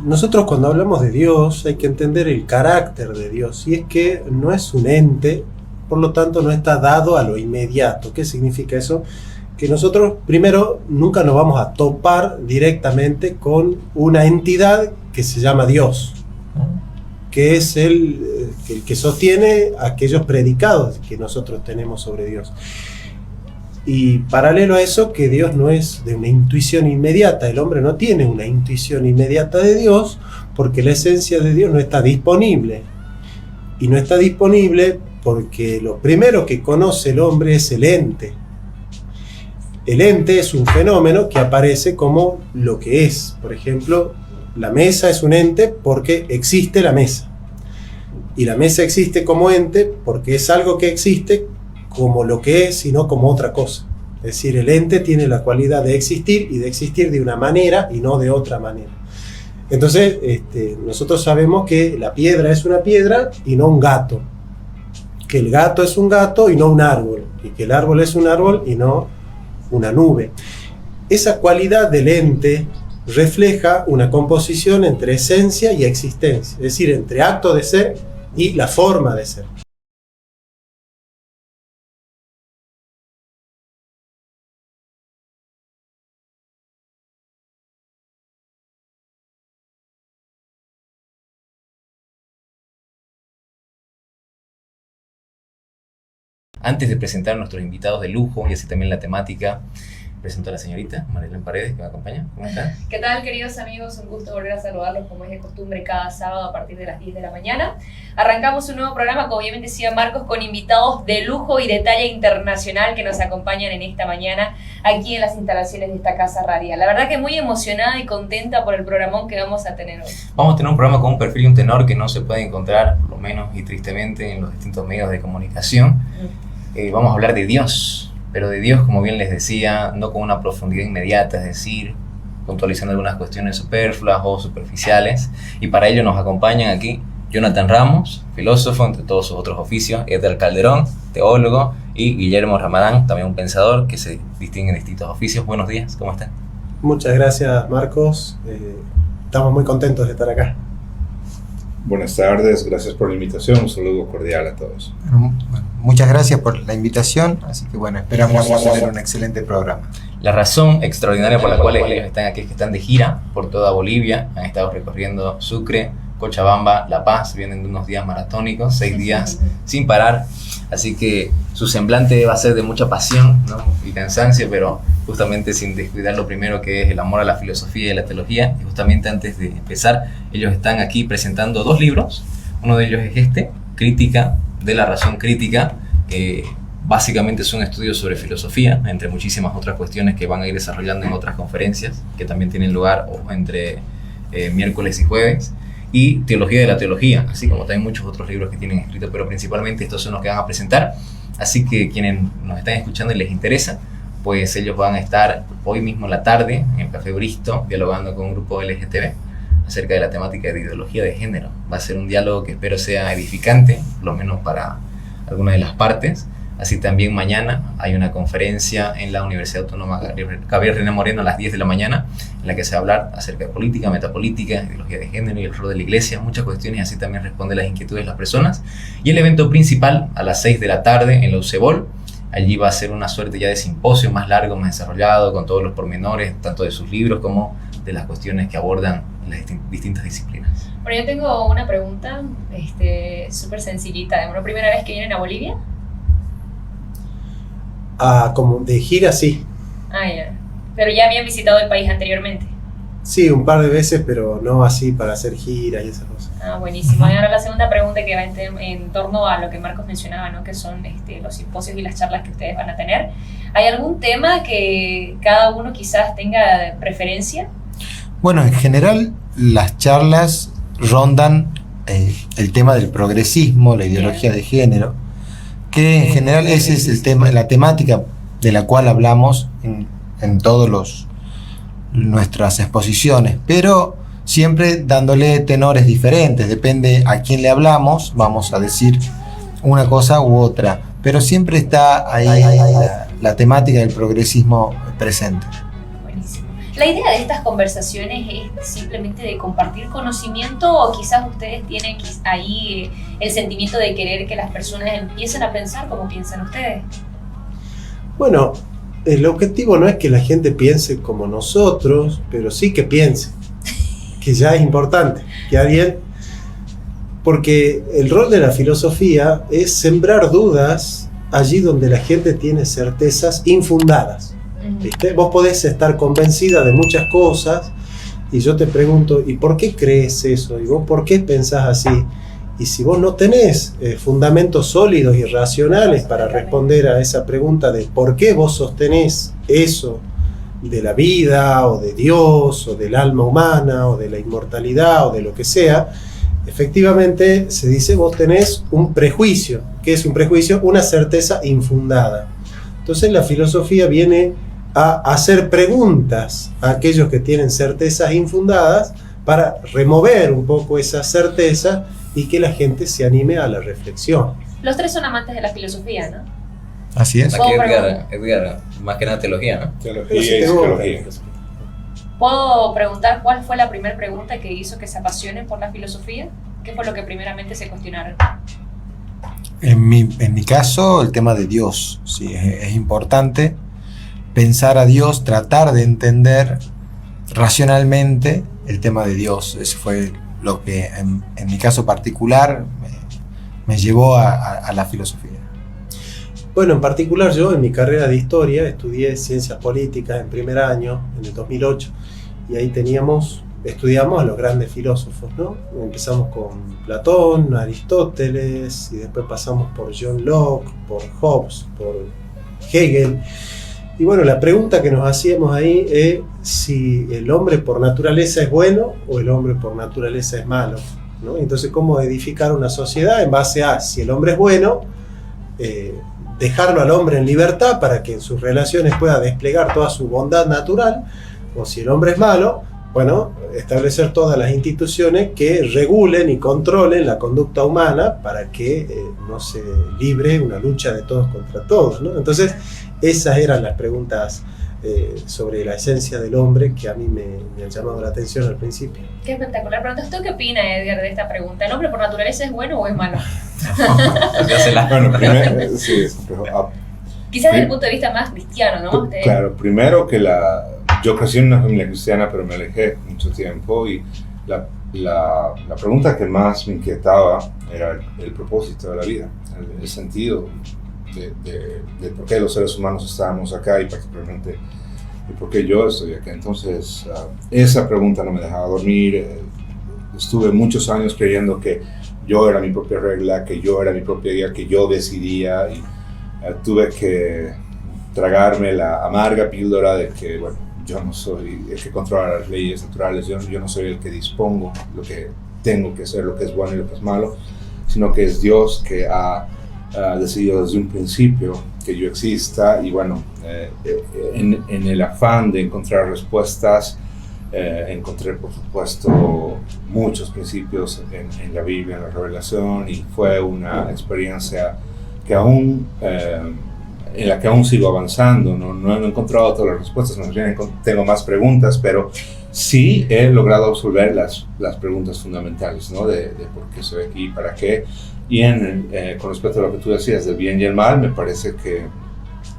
nosotros cuando hablamos de Dios hay que entender el carácter de Dios, y es que no es un ente, por lo tanto no está dado a lo inmediato. ¿Qué significa eso? Que nosotros primero nunca nos vamos a topar directamente con una entidad que se llama Dios, que es el que sostiene aquellos predicados que nosotros tenemos sobre Dios. Y paralelo a eso, que Dios no es de una intuición inmediata. El hombre no tiene una intuición inmediata de Dios, porque la esencia de Dios no está disponible. Y no está disponible porque lo primero que conoce el hombre es el ente. El ente es un fenómeno que aparece como lo que es. Por ejemplo, la mesa es un ente porque existe la mesa. Y la mesa existe como ente porque es algo que existe como lo que es y no como otra cosa. Es decir, el ente tiene la cualidad de existir, y de existir de una manera y no de otra manera. Entonces, nosotros sabemos que la piedra es una piedra y no un gato, que el gato es un gato y no un árbol, y que el árbol es un árbol y no una nube. Esa cualidad del ente refleja una composición entre esencia y existencia, es decir, entre acto de ser y la forma de ser. Antes de presentar a nuestros invitados de lujo y así también la temática, presento a la señorita Marilyn Paredes, que me acompaña. ¿Cómo está? ¿Qué tal, queridos amigos? Un gusto volver a saludarlos como es de costumbre cada sábado a partir de las 10 de la mañana. Arrancamos un nuevo programa, como bien decía Marcos, con invitados de lujo y de talla internacional que nos acompañan en esta mañana aquí en las instalaciones de esta casa radial. La verdad que muy emocionada y contenta por el programón que vamos a tener hoy. Vamos a tener un programa con un perfil y un tenor que no se puede encontrar, por lo menos y tristemente, en los distintos medios de comunicación. Vamos a hablar de Dios, pero de Dios, como bien les decía, no con una profundidad inmediata, es decir, puntualizando algunas cuestiones superfluas o superficiales. Y para ello nos acompañan aquí Jonathan Ramos, filósofo entre todos sus otros oficios, Edgar Calderón, teólogo, y Guillermo Ramadán, también un pensador que se distingue en distintos oficios. Buenos días, ¿cómo están? Muchas gracias, Marcos. Estamos muy contentos de estar acá. Buenas tardes, gracias por la invitación, un saludo cordial a todos. Bueno, muchas gracias por la invitación, así que bueno, esperamos tener un excelente programa. La razón extraordinaria por la cual ellos están aquí es que están de gira por toda Bolivia, han estado recorriendo Sucre, Cochabamba, La Paz, vienen de unos días maratónicos, 6 días sin parar, así que su semblante va a ser de mucha pasión, ¿no? Y cansancio, pero justamente sin descuidar lo primero, que es el amor a la filosofía y a la teología. Y justamente antes de empezar, ellos están aquí presentando 2 libros. Uno de ellos es este, Crítica de la razón crítica, que básicamente es un estudio sobre filosofía, entre muchísimas otras cuestiones que van a ir desarrollando en otras conferencias que también tienen lugar entre miércoles y jueves. Y Teología de la Teología, así como también muchos otros libros que tienen escritos, pero principalmente estos son los que van a presentar. Así que quienes nos están escuchando y les interesa, pues ellos van a estar hoy mismo en la tarde en el Café Bristo dialogando con un grupo LGTB acerca de la temática de ideología de género. Va a ser un diálogo que espero sea edificante, por lo menos para alguna de las partes. Así también mañana hay una conferencia en la Universidad Autónoma Gabriel René Moreno a las 10 de la mañana, en la que se va a hablar acerca de política, metapolítica, ideología de género y el rol de la iglesia, muchas cuestiones, y así también responde las inquietudes de las personas. Y el evento principal a las 6 de la tarde en la UCEBOL. Allí va a ser una suerte ya de simposio más largo, más desarrollado, con todos los pormenores, tanto de sus libros como de las cuestiones que abordan las distintas disciplinas. Bueno, yo tengo una pregunta súper sencillita. ¿Es la primera vez que vienen a Bolivia? Como de gira, sí. Ya. Pero ya habían visitado el país anteriormente. Sí, un par de veces, pero no así para hacer giras y esas cosas. Buenísimo. Y ahora la segunda pregunta, que va en torno a lo que Marcos mencionaba, ¿no? Que son los simposios y las charlas que ustedes van a tener. ¿Hay algún tema que cada uno quizás tenga preferencia? Bueno, en general las charlas rondan el tema del progresismo, la ideología de género, que en general ese es el tema, la temática de la cual hablamos en todos nuestras exposiciones, pero siempre dándole tenores diferentes, depende a quién le hablamos, vamos a decir una cosa u otra, pero siempre está ahí la temática del progresismo presente. Buenísimo. La idea de estas conversaciones es simplemente de compartir conocimiento, o quizás ustedes tienen ahí el sentimiento de querer que las personas empiecen a pensar como piensan ustedes. Bueno, el objetivo no es que la gente piense como nosotros, pero sí que piense, que ya es importante, que alguien... Porque el rol de la filosofía es sembrar dudas allí donde la gente tiene certezas infundadas. ¿Viste? Vos podés estar convencida de muchas cosas y yo te pregunto, ¿y por qué crees eso? ¿Y vos por qué pensás así? Y si vos no tenés fundamentos sólidos y racionales para responder a esa pregunta de por qué vos sostenés eso de la vida o de Dios o del alma humana o de la inmortalidad o de lo que sea, efectivamente se dice vos tenés un prejuicio. ¿Qué es un prejuicio? Una certeza infundada. Entonces la filosofía viene a hacer preguntas a aquellos que tienen certezas infundadas para remover un poco esa certeza y que la gente se anime a la reflexión. Los tres son amantes de la filosofía, ¿no? Así es. Aquí Edgar, más que nada teología, ¿no? Teología y psicología. ¿Puedo preguntar cuál fue la primera pregunta que hizo que se apasionen por la filosofía? ¿Qué fue lo que primeramente se cuestionaron? En mi caso, el tema de Dios. Sí, es importante pensar a Dios, tratar de entender racionalmente el tema de Dios. Eso fue lo que en mi caso particular me llevó a la filosofía. Bueno, en particular yo en mi carrera de historia estudié ciencias políticas en primer año, en el 2008, y ahí estudiamos a los grandes filósofos, ¿no? Empezamos con Platón, Aristóteles, y después pasamos por John Locke, por Hobbes, por Hegel. Y bueno, la pregunta que nos hacíamos ahí es si el hombre por naturaleza es bueno o el hombre por naturaleza es malo, ¿no? Entonces, ¿cómo edificar una sociedad en base a si el hombre es bueno, dejarlo al hombre en libertad para que en sus relaciones pueda desplegar toda su bondad natural, o si el hombre es malo, bueno, establecer todas las instituciones que regulen y controlen la conducta humana para que no se libre una lucha de todos contra todos, ¿no? Entonces, esas eran las preguntas sobre la esencia del hombre que a mí me han llamado la atención al principio. Qué espectacular pregunta. ¿Usted qué opina, Edgar, de esta pregunta? ¿El hombre por naturaleza es bueno o es malo? Bueno, primero, sí, Quizás desde el punto de vista más cristiano, ¿no? Claro, primero que yo crecí en una familia cristiana, pero me alejé mucho tiempo, y la pregunta que más me inquietaba era el propósito de la vida, el sentido de por qué los seres humanos estábamos acá y particularmente y por qué yo estoy acá. Entonces, esa pregunta no me dejaba dormir. Estuve muchos años creyendo que yo era mi propia regla, que yo era mi propia guía, que yo decidía, y tuve que tragarme la amarga píldora de que, bueno, yo no soy el que controla las leyes naturales, yo no soy el que dispongo lo que tengo que hacer, lo que es bueno y lo que es malo, sino que es Dios que ha decidido desde un principio que yo exista. Y bueno, en el afán de encontrar respuestas, encontré por supuesto muchos principios en la Biblia, en la revelación, y fue una experiencia que aún en la que aún sigo avanzando. No he encontrado todas las respuestas, más bien tengo más preguntas, pero sí he logrado resolver las preguntas fundamentales, ¿no? de por qué soy aquí, para qué. Y con respecto a lo que tú decías del bien y el mal, me parece que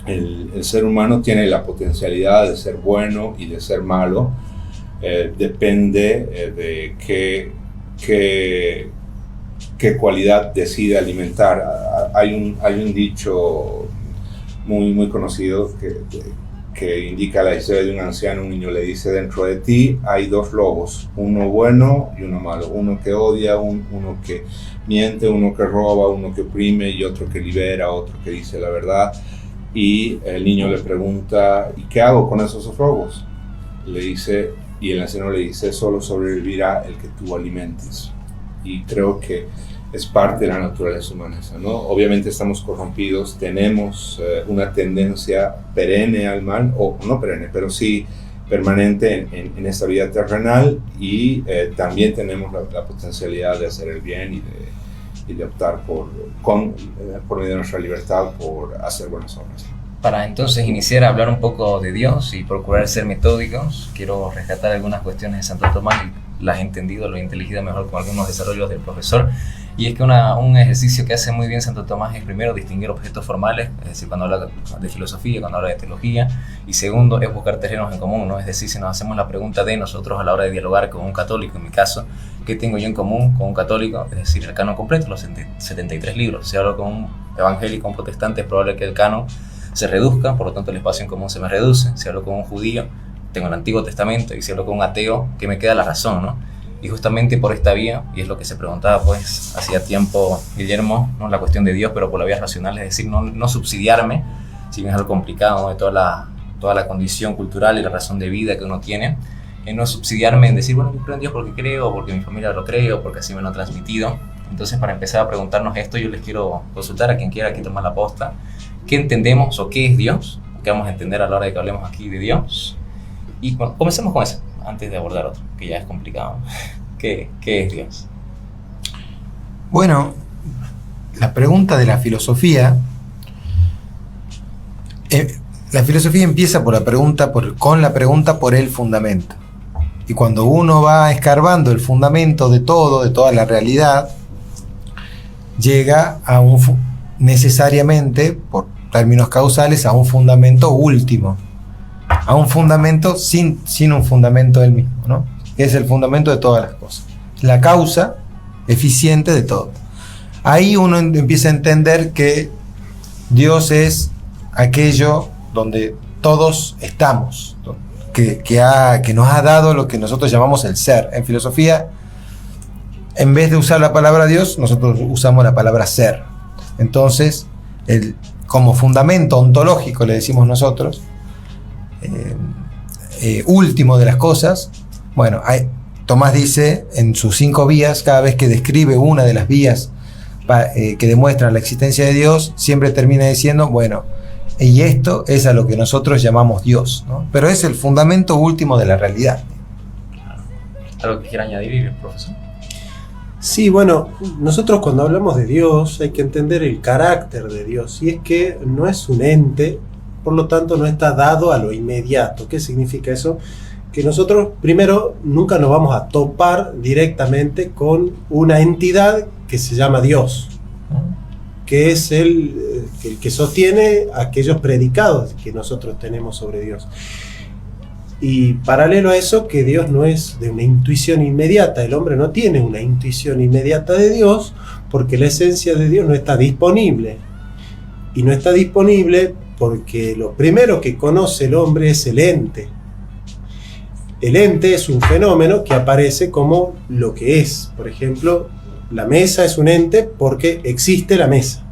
el ser humano tiene la potencialidad de ser bueno y de ser malo. Depende de qué cualidad decide alimentar. Hay un dicho muy, muy conocido que indica la historia de un anciano. Un niño le dice: dentro de ti hay dos lobos, uno bueno y uno malo, uno que odia, uno que miente, uno que roba, uno que oprime y otro que libera, otro que dice la verdad. Y el niño le pregunta: ¿y qué hago con esos dos lobos? Y el anciano le dice: solo sobrevivirá el que tú alimentes. Y creo que es parte de la naturaleza humana, ¿no? Obviamente estamos corrompidos, tenemos una tendencia perenne al mal, o no perenne, pero sí permanente en esta vida terrenal, y también tenemos la potencialidad de hacer el bien y de optar por medio de nuestra libertad por hacer buenas obras. Para entonces iniciar a hablar un poco de Dios y procurar ser metódicos, quiero rescatar algunas cuestiones de Santo Tomás y las he entendido, lo he inteligido mejor con algunos desarrollos del profesor. Y es que un ejercicio que hace muy bien Santo Tomás es primero distinguir objetos formales, es decir, cuando habla de filosofía, cuando habla de teología, y segundo es buscar terrenos en común, ¿no? Es decir, si nos hacemos la pregunta de nosotros a la hora de dialogar con un católico, en mi caso, ¿qué tengo yo en común con un católico? Es decir, el canon completo, los 73 libros. Si hablo con un evangélico, un protestante, es probable que el canon se reduzca, por lo tanto el espacio en común se me reduce. Si hablo con un judío, tengo el Antiguo Testamento, y si hablo con un ateo, ¿qué me queda? La razón, ¿no? Y justamente por esta vía, y es lo que se preguntaba pues hacía tiempo Guillermo, ¿no? La cuestión de Dios, pero por la vía racional, es decir, no subsidiarme, si bien es algo complicado, ¿no? De toda la condición cultural y la razón de vida que uno tiene, en no subsidiarme en decir, bueno, yo creo en Dios porque creo, porque mi familia lo cree, o porque así me lo han transmitido. Entonces, para empezar a preguntarnos esto, yo les quiero consultar a quien quiera aquí tomar la posta, ¿qué entendemos o qué es Dios? ¿Qué vamos a entender a la hora de que hablemos aquí de Dios? Y bueno, comencemos con eso, antes de abordar otro, que ya es complicado. ¿Qué es Dios? Bueno, la pregunta de la filosofía empieza con la pregunta por el fundamento. Y cuando uno va escarbando el fundamento de toda la realidad, llega necesariamente, por términos causales, a un fundamento último, a un fundamento sin un fundamento del mismo, ¿no? Que es el fundamento de todas las cosas, la causa eficiente de todo. Ahí uno empieza a entender que Dios es aquello donde todos estamos, que nos ha dado lo que nosotros llamamos el ser. En filosofía, en vez de usar la palabra Dios, nosotros usamos la palabra ser. Entonces, como fundamento ontológico, le decimos nosotros, último de las cosas, bueno, Tomás dice en sus 5 vías, cada vez que describe una de las vías que demuestran la existencia de Dios, siempre termina diciendo, bueno, y esto es a lo que nosotros llamamos Dios, ¿no? Pero es el fundamento último de la realidad. ¿Algo que quiera añadir, profesor? Sí, bueno, nosotros cuando hablamos de Dios hay que entender el carácter de Dios, y es que no es un ente, por lo tanto no está dado a lo inmediato. ¿Qué significa eso? Que nosotros primero nunca nos vamos a topar directamente con una entidad que se llama Dios, que es el que sostiene aquellos predicados que nosotros tenemos sobre Dios. Y paralelo a eso, que Dios no es de una intuición inmediata. El hombre no tiene una intuición inmediata de Dios porque la esencia de Dios no está disponible. Y no está disponible porque lo primero que conoce el hombre es el ente. El ente es un fenómeno que aparece como lo que es. Por ejemplo, la mesa es un ente porque existe la mesa.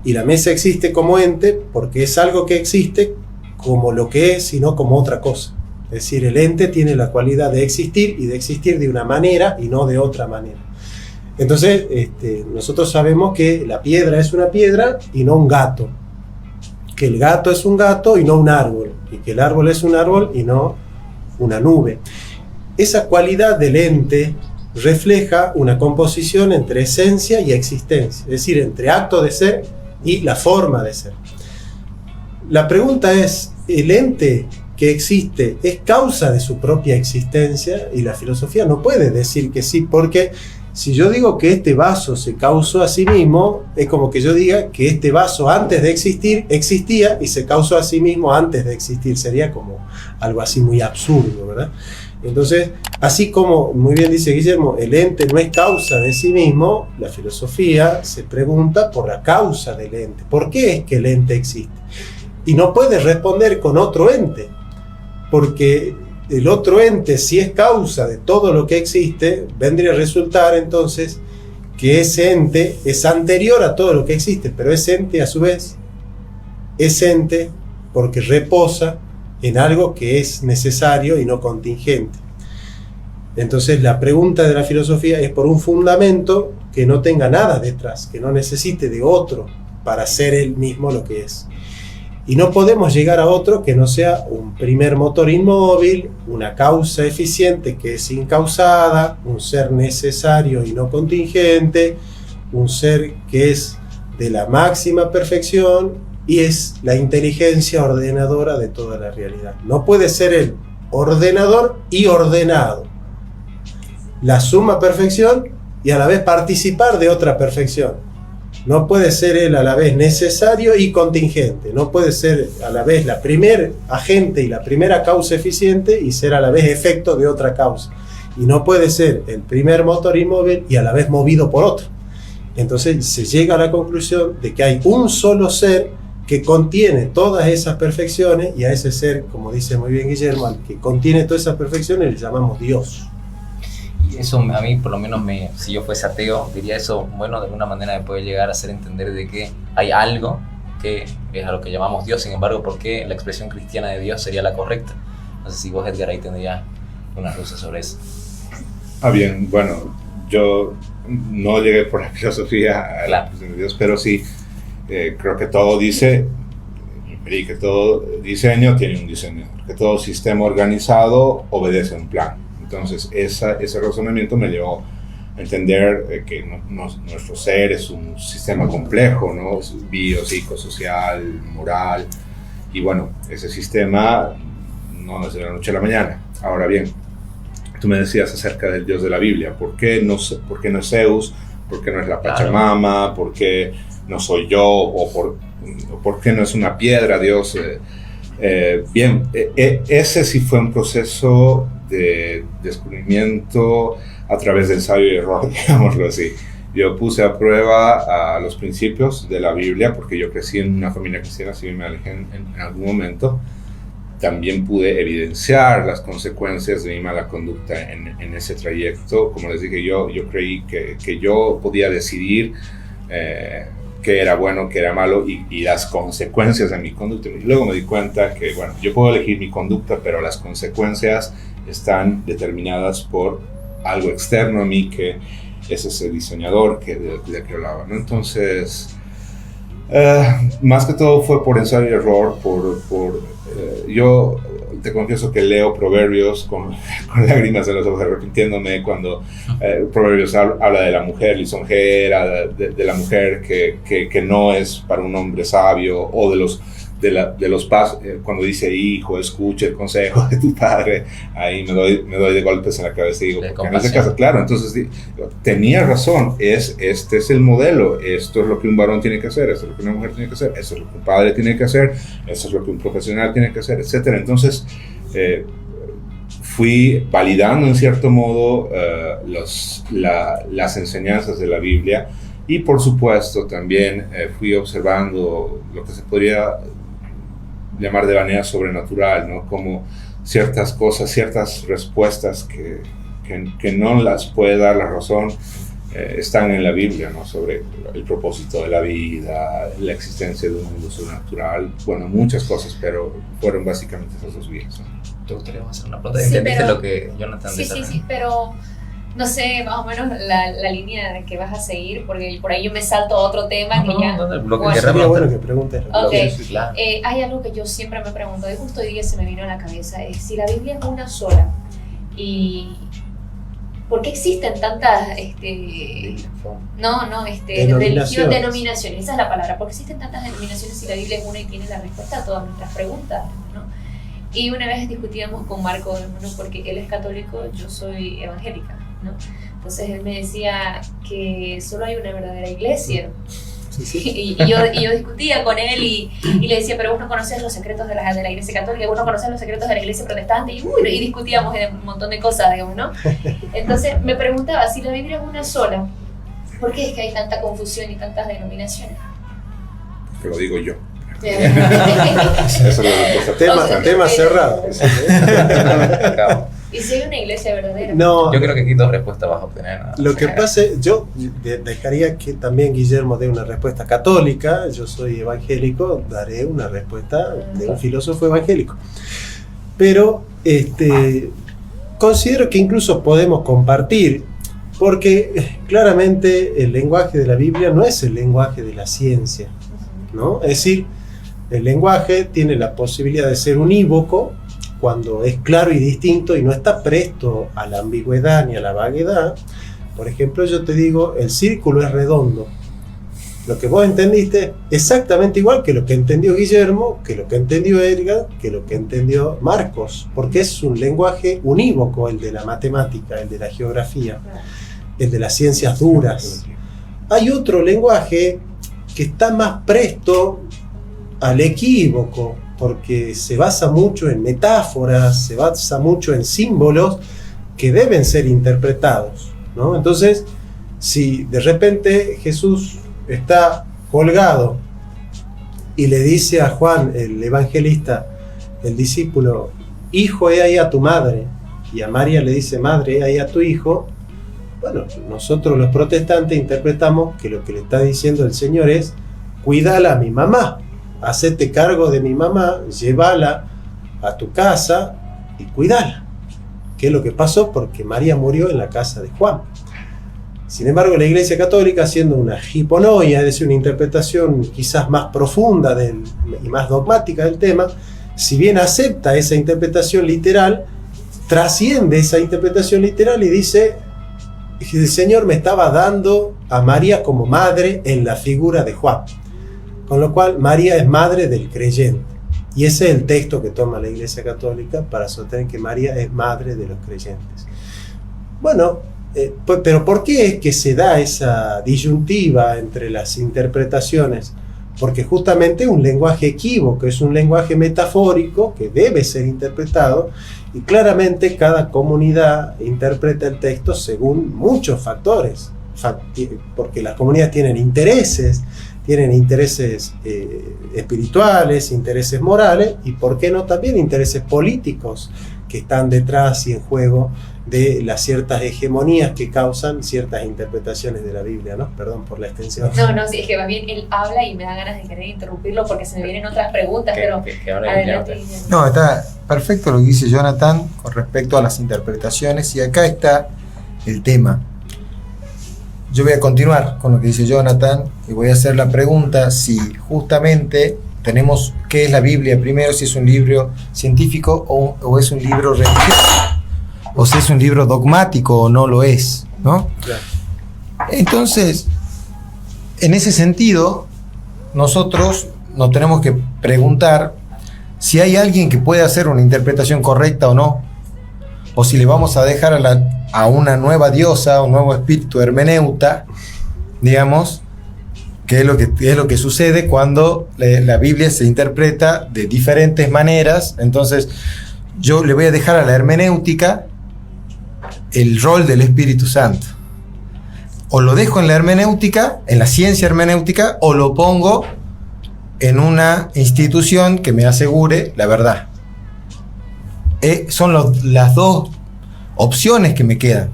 Y la mesa existe como ente porque es algo que existe como lo que es y no como otra cosa. Es decir, el ente tiene la cualidad de existir y de existir de una manera y no de otra manera. Entonces, nosotros sabemos que la piedra es una piedra y no un gato. Que el gato es un gato y no un árbol. Y que el árbol es un árbol y no una nube. Esa cualidad del ente refleja una composición entre esencia y existencia. Es decir, entre acto de ser y la forma de ser. La pregunta es, ¿el ente que existe es causa de su propia existencia? Y la filosofía no puede decir que sí, porque si yo digo que este vaso se causó a sí mismo, es como que yo diga que este vaso antes de existir existía y se causó a sí mismo antes de existir. Sería como algo así muy absurdo, ¿verdad? Entonces, así como muy bien dice Guillermo, el ente no es causa de sí mismo, la filosofía se pregunta por la causa del ente. ¿Por qué es que el ente existe? Y no puede responder con otro ente, porque el otro ente, si es causa de todo lo que existe, vendría a resultar entonces que ese ente es anterior a todo lo que existe, pero ese ente a su vez es ente porque reposa en algo que es necesario y no contingente. Entonces la pregunta de la filosofía es por un fundamento que no tenga nada detrás, que no necesite de otro para ser él mismo lo que es. Y no podemos llegar a otro que no sea un primer motor inmóvil, una causa eficiente que es incausada, un ser necesario y no contingente, un ser que es de la máxima perfección y es la inteligencia ordenadora de toda la realidad. No puede ser el ordenador y ordenado, la suma perfección y a la vez participar de otra perfección. No puede ser él a la vez necesario y contingente. No puede ser a la vez la primer agente y la primera causa eficiente y ser a la vez efecto de otra causa. Y no puede ser el primer motor inmóvil y a la vez movido por otro. Entonces se llega a la conclusión de que hay un solo ser que contiene todas esas perfecciones, y a ese ser, como dice muy bien Guillermo, al que contiene todas esas perfecciones le llamamos Dios. Y eso a mí, por lo menos, si yo fuese ateo, diría eso, bueno, de alguna manera me puede llegar a hacer entender de que hay algo que es a lo que llamamos Dios. Sin embargo, ¿por qué la expresión cristiana de Dios sería la correcta? No sé si vos, Edgar, ahí tendrías unas luces sobre eso. Bien, bueno, yo no llegué por la filosofía a la expresión de Dios, pero sí creo que todo dice, y que todo diseño tiene un diseñador, que todo sistema organizado obedece a un plan. Entonces, ese razonamiento me llevó a entender que nuestro ser es un sistema complejo, ¿no? Bio, psicosocial, moral, y bueno, ese sistema no es de la noche a la mañana. Ahora bien, tú me decías acerca del Dios de la Biblia. ¿Por qué no es Zeus? ¿Por qué no es la Pachamama? ¿Por qué no soy yo? ¿O por qué no es una piedra, Dios? Ese sí fue un proceso de descubrimiento a través del ensayo y error, digámoslo así. Yo puse a prueba a los principios de la Biblia porque yo crecí en una familia cristiana, si bien me alejé en algún momento. También pude evidenciar las consecuencias de mi mala conducta en ese trayecto. Como les dije, yo creí que yo podía decidir qué era bueno, qué era malo y las consecuencias de mi conducta. Y luego me di cuenta que, bueno, yo puedo elegir mi conducta, pero las consecuencias están determinadas por algo externo a mí, que es ese diseñador de que hablaba, ¿no? Entonces, más que todo fue por ensayo y error, yo te confieso que leo Proverbios con lágrimas en los ojos, arrepintiéndome cuando Proverbios habla de la mujer lisonjera, de la mujer que no es para un hombre sabio, o de los pasos, cuando dice hijo, escucha el consejo de tu padre. Ahí me doy de golpes en la cabeza y digo, en ese caso, claro, entonces tenía razón, este es el modelo, esto es lo que un varón tiene que hacer, esto es lo que una mujer tiene que hacer, esto es lo que un padre tiene que hacer, esto es lo que un profesional tiene que hacer, etc. Entonces fui validando en cierto modo las enseñanzas de la Biblia, y por supuesto también fui observando lo que se podría llamar de manera sobrenatural, ¿no? Como ciertas cosas, ciertas respuestas que no las puede dar la razón, están en la Biblia, ¿no? Sobre el propósito de la vida, la existencia de un mundo sobrenatural, bueno, muchas cosas, pero fueron básicamente esas dos vías, ¿no? ¿Te gustaría hacer una pregunta? ¿Entendiste lo que Jonathan dice? Sí, pero no sé más o menos la línea que vas a seguir, porque por ahí yo me salto a otro tema que ya... Sería bueno que preguntes. Okay. Sí, claro. Hay algo que yo siempre me pregunto, y justo hoy día se me vino a la cabeza, es si la Biblia es una sola, y ¿por qué existen tantas religión, denominaciones? Esa es la palabra. ¿Por qué existen tantas denominaciones si la Biblia es una y tiene la respuesta a todas nuestras preguntas, ¿no? Y una vez discutíamos con Marco, hermano, porque él es católico, yo soy evangélica, ¿no? Entonces él me decía que solo hay una verdadera iglesia. Sí. Y yo discutía con él y le decía, pero vos no conoces los secretos de la iglesia católica, vos no conoces los secretos de la iglesia protestante, y discutíamos de un montón de cosas, digamos, ¿no? Entonces me preguntaba, si la Biblia es una sola, ¿por qué es que hay tanta confusión y tantas denominaciones? Que lo digo yo. Eso es la tema cerrado. ¿Y si hay una iglesia verdadera? No, yo creo que aquí dos respuestas vas a obtener, ¿no? Lo que pasa, yo dejaría que también Guillermo dé una respuesta católica. Yo soy evangélico, daré una respuesta de un filósofo evangélico. Pero considero que incluso podemos compartir, porque claramente el lenguaje de la Biblia no es el lenguaje de la ciencia, ¿no? Es decir, el lenguaje tiene la posibilidad de ser unívoco cuando es claro y distinto y no está presto a la ambigüedad ni a la vaguedad. Por ejemplo, yo te digo, el círculo es redondo. lo que vos entendiste, exactamente igual que lo que entendió Guillermo, que lo que entendió Edgar, que lo que entendió Marcos, porque es un lenguaje unívoco, el de la matemática, el de la geografía, el de las ciencias duras. Hay otro lenguaje que está más presto al equívoco, porque se basa mucho en metáforas, se basa mucho en símbolos que deben ser interpretados, ¿no? Entonces, si de repente Jesús está colgado y le dice a Juan, el evangelista, el discípulo, hijo, he ahí a tu madre, y a María le dice, madre, he ahí a tu hijo, bueno, nosotros los protestantes interpretamos que lo que le está diciendo el Señor es, cuídala a mi mamá, hacete cargo de mi mamá, llévala a tu casa y cuídala. ¿Qué es lo que pasó? Porque María murió en la casa de Juan. Sin embargo, la Iglesia Católica, haciendo una hiponoia, es decir, una interpretación quizás más profunda y más dogmática del tema, si bien acepta esa interpretación literal, trasciende esa interpretación literal y dice, el Señor me estaba dando a María como madre en la figura de Juan. Con lo cual, María es madre del creyente. Y ese es el texto que toma la Iglesia Católica para sostener que María es madre de los creyentes. Bueno, pero ¿por qué es que se da esa disyuntiva entre las interpretaciones? Porque justamente es un lenguaje equívoco, es un lenguaje metafórico que debe ser interpretado, y claramente cada comunidad interpreta el texto según muchos factores, porque las comunidades tienen intereses espirituales, intereses morales, y por qué no también intereses políticos que están detrás y en juego de las ciertas hegemonías que causan ciertas interpretaciones de la Biblia, ¿no? Perdón por la extensión. No, sí, es que más bien él habla y me da ganas de querer interrumpirlo porque se me vienen otras preguntas, pero adelante, Guillermo. No, está perfecto lo que dice Jonathan con respecto a las interpretaciones, y acá está el tema. Yo voy a continuar con lo que dice Jonathan y voy a hacer la pregunta si justamente tenemos qué es la Biblia primero, si es un libro científico o es un libro religioso, o si es un libro dogmático o no lo es, ¿no? Claro. Entonces, en ese sentido, nosotros nos tenemos que preguntar si hay alguien que puede hacer una interpretación correcta o no, o si le vamos a dejar a una nueva diosa, un nuevo espíritu hermeneuta, digamos, que es lo que sucede cuando la Biblia se interpreta de diferentes maneras. Entonces, yo le voy a dejar a la hermenéutica el rol del Espíritu Santo. O lo dejo en la hermenéutica, en la ciencia hermenéutica, o lo pongo en una institución que me asegure la verdad. Son las dos opciones que me quedan.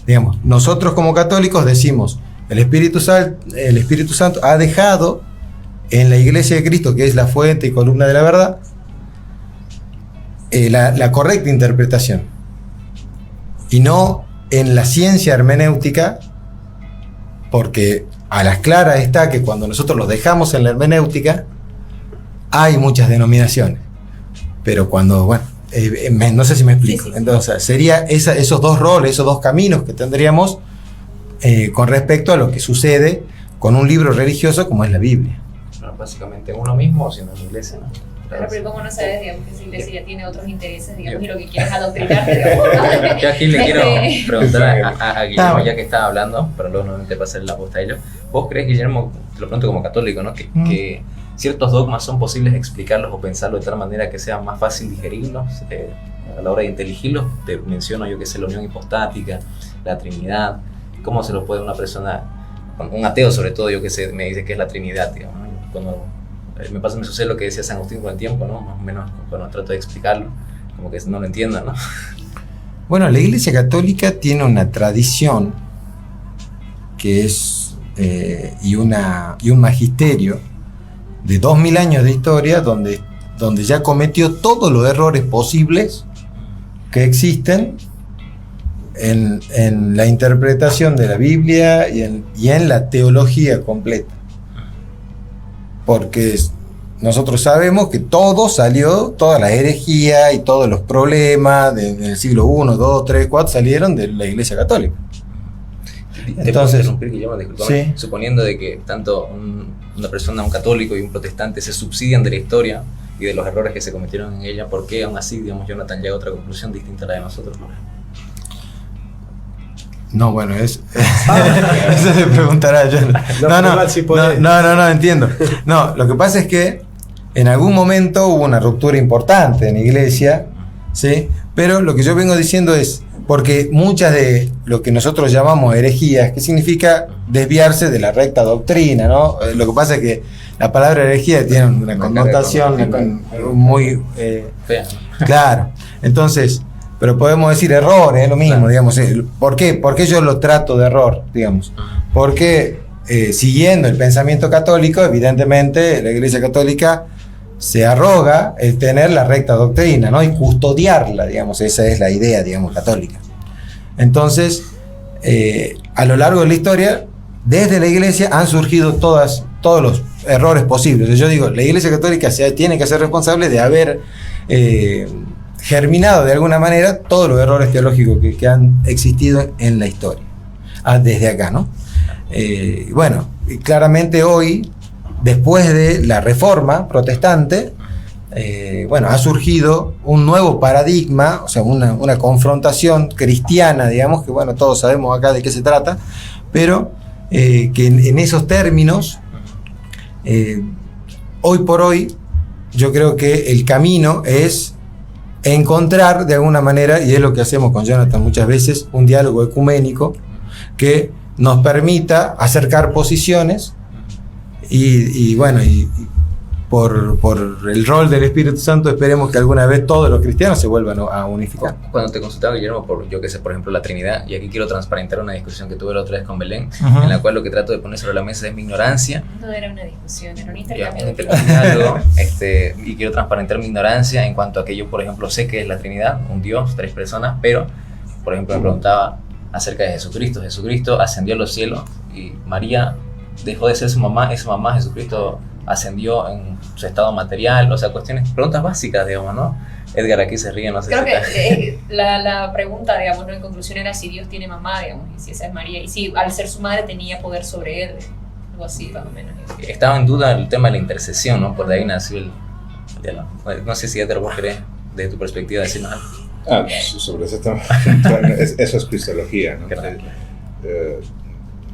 Digamos, nosotros como católicos decimos, el Espíritu Santo ha dejado en la Iglesia de Cristo, que es la fuente y columna de la verdad, la correcta interpretación, y no en la ciencia hermenéutica, porque a las claras está que cuando nosotros lo dejamos en la hermenéutica hay muchas denominaciones, pero cuando, bueno, no sé si me explico. Sí. Entonces sería esos dos roles, esos dos caminos que tendríamos con respecto a lo que sucede con un libro religioso como es la Biblia. Bueno, básicamente uno mismo, sino en la iglesia, ¿no? Pero ¿cómo no sabes, digamos, que esa iglesia ya tiene otros intereses, digamos, y lo que quieres adoctrinarte, digamos? Yo aquí le quiero preguntar a Guillermo, ya que estaba hablando, pero luego nuevamente pasar la posta a ellos. ¿Vos crees, Guillermo, te lo pregunto como católico, ¿no? que ciertos dogmas son posibles explicarlos o pensarlos de tal manera que sea más fácil digerirlos a la hora de inteligirlos? Te menciono yo que sé, la unión hipostática, la Trinidad. ¿Cómo se lo puede una persona, un ateo sobre todo, yo que sé, me dice que es la Trinidad, digamos, ¿no? Cuando me sucede lo que decía San Agustín con el tiempo, ¿no? Más o menos cuando trato de explicarlo, como que no lo entiendo, ¿no? Bueno, la Iglesia Católica tiene una tradición que es y un magisterio de 2000 años de historia donde ya cometió todos los errores posibles que existen en la interpretación de la Biblia y en la teología completa. Porque nosotros sabemos que toda la herejía y todos los problemas del siglo I, II, III, IV salieron de la Iglesia Católica. Te Entonces, puedo interrumpir, Guillermo, discúlpame. sí. Suponiendo de que tanto una persona, un católico y un protestante se subsidian de la historia y de los errores que se cometieron en ella, ¿por qué aún así, digamos, Jonathan llega a otra conclusión distinta a la de nosotros? No, bueno, eso le preguntará a Jonathan. No, entiendo. No, lo que pasa es que en algún momento hubo una ruptura importante en la iglesia, ¿sí? Pero lo que yo vengo diciendo es, porque muchas de lo que nosotros llamamos herejías, que significa desviarse de la recta doctrina, ¿no? Lo que pasa es que la palabra herejía tiene una connotación muy... Fea, ¿no? Claro, entonces, pero podemos decir error, es lo mismo, Claro. digamos. ¿Por qué? ¿Por qué yo lo trato de error, digamos? Porque siguiendo el pensamiento católico, evidentemente la Iglesia Católica se arroga el tener la recta doctrina, ¿no? Y custodiarla, digamos, esa es la idea, digamos, católica. Entonces, a lo largo de la historia, desde la Iglesia han surgido todos los errores posibles. Yo digo, la Iglesia Católica tiene que ser responsable de haber germinado de alguna manera todos los errores teológicos que han existido en la historia, desde acá, ¿no? Bueno, claramente hoy, después de la Reforma protestante, bueno, ha surgido un nuevo paradigma, o sea, una confrontación cristiana, digamos, que bueno, todos sabemos acá de qué se trata, pero que en esos términos, hoy por hoy, yo creo que el camino es encontrar de alguna manera, y es lo que hacemos con Jonathan muchas veces, un diálogo ecuménico que nos permita acercar posiciones y bueno, y por el rol del Espíritu Santo esperemos que alguna vez todos los cristianos se vuelvan a unificar. Cuando te consultaba, Guillermo, por yo que sé, por ejemplo, la Trinidad, y aquí quiero transparentar una discusión que tuve la otra vez con Belén, Ujú. en la cual lo que trato de poner sobre la mesa es mi ignorancia. No era una discusión, era un Ya, intercambio un de intercambio, y quiero transparentar mi ignorancia en cuanto a que yo, por ejemplo, sé que es la Trinidad, un Dios, 3 personas, pero, por ejemplo, me preguntaba acerca de Jesucristo. Jesucristo ascendió a los cielos y María dejó de ser su mamá, es su mamá. Jesucristo ascendió en su estado material, o sea, preguntas básicas, digamos, ¿no? Edgar aquí se ríe, no sé Creo si que la pregunta, digamos, ¿no? En conclusión era si Dios tiene mamá, digamos, y si esa es María, y si al ser su madre tenía poder sobre él, algo así, más o menos. estaba en duda el tema de la intercesión, ¿no? Por de ahí nació el diálogo. No sé si Edgar, vos querés, desde tu perspectiva, decirnos algo. Sobre ese tema, eso es cristología, ¿no? Claro.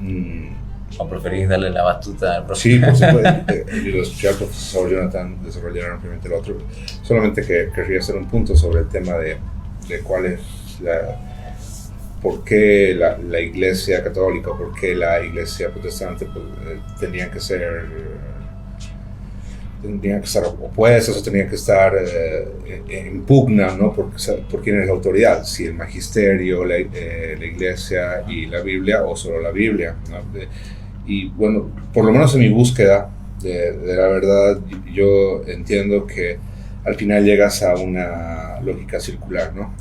Mm, ¿O preferís darle la batuta al Sí, profesor? por supuesto. Y lo escuché al profesor Jonathan desarrollar ampliamente el otro. Solamente que querría hacer un punto sobre el tema de cuál es por qué la iglesia católica, por qué la iglesia protestante pues, tendrían que ser opuestas o tenían que estar en pugna, ¿no? por quién es la autoridad, si el magisterio, la iglesia y la Biblia o solo la Biblia, ¿no? Y bueno, por lo menos en mi búsqueda de la verdad, yo entiendo que al final llegas a una lógica circular, ¿no?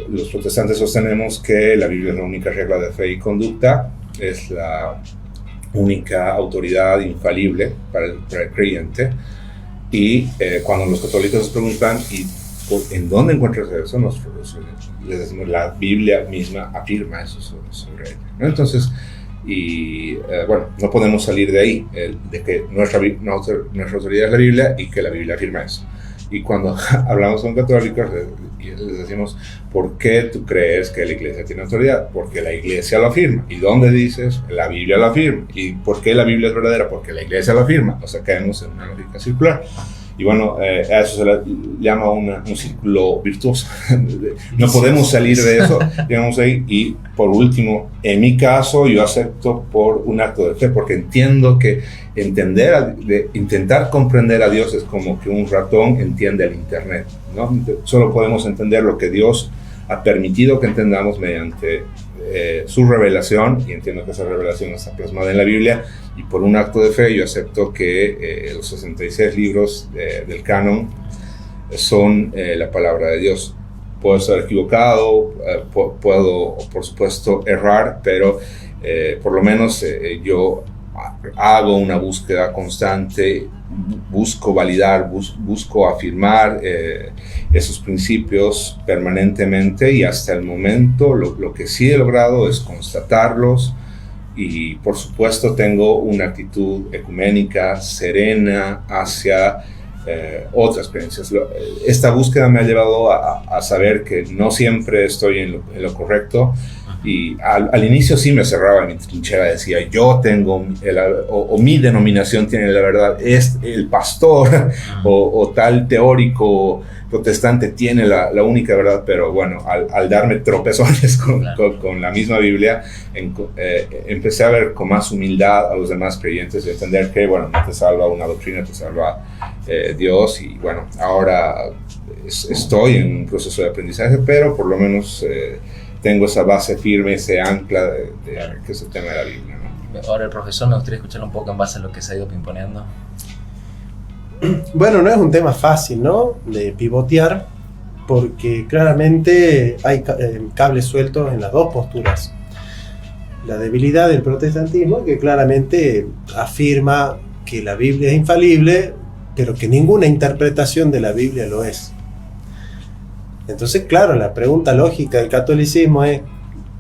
Los protestantes sostenemos que la Biblia es la única regla de fe y conducta, es la única autoridad infalible para el creyente, y cuando los católicos nos preguntan ¿en dónde encuentras eso? Les decimos la Biblia misma afirma eso sobre ella, ¿no? Entonces, bueno, no podemos salir de ahí, de que nuestra autoridad es la Biblia y que la Biblia afirma eso. Y cuando hablamos con católicos, les decimos, ¿por qué tú crees que la iglesia tiene autoridad? Porque la iglesia lo afirma. ¿Y dónde dices? La Biblia lo afirma. ¿Y por qué la Biblia es verdadera? Porque la iglesia lo afirma. O sea, caemos en una lógica circular. Y bueno, a eso se le llama un círculo virtuoso. No podemos salir de eso, digamos ahí. Y por último, en mi caso, yo acepto por un acto de fe, porque entiendo que intentar comprender a Dios es como que un ratón entiende el Internet, ¿no? Solo podemos entender lo que Dios ha permitido que entendamos mediante su revelación, y entiendo que esa revelación está plasmada en la Biblia, y por un acto de fe yo acepto que los 66 libros del canon son la palabra de Dios. Puedo estar equivocado, puedo por supuesto errar, pero por lo menos yo hago una búsqueda constante, busco validar, busco afirmar esos principios permanentemente, y hasta el momento lo que sí he logrado es constatarlos, y por supuesto tengo una actitud ecuménica, serena hacia otras creencias. Esta búsqueda me ha llevado a saber que no siempre estoy en lo correcto, y al inicio sí me cerraba en mi trinchera, decía yo tengo, o mi denominación tiene la verdad, es el pastor o tal teórico protestante tiene la única verdad, pero bueno, al darme tropezones con la misma Biblia, empecé a ver con más humildad a los demás creyentes y entender que, bueno, no te salva una doctrina, te salva Dios, y bueno, ahora estoy en un proceso de aprendizaje, pero por lo menos tengo esa base firme, ese ancla que es el tema de la Biblia, ¿no? Ahora el profesor, me gustaría escucharlo un poco en base a lo que se ha ido pimponeando. Bueno, no es un tema fácil, ¿no?, de pivotear, porque claramente hay cables sueltos en las dos posturas. La debilidad del protestantismo, que claramente afirma que la Biblia es infalible, pero que ninguna interpretación de la Biblia lo es. Entonces, claro, la pregunta lógica del catolicismo es: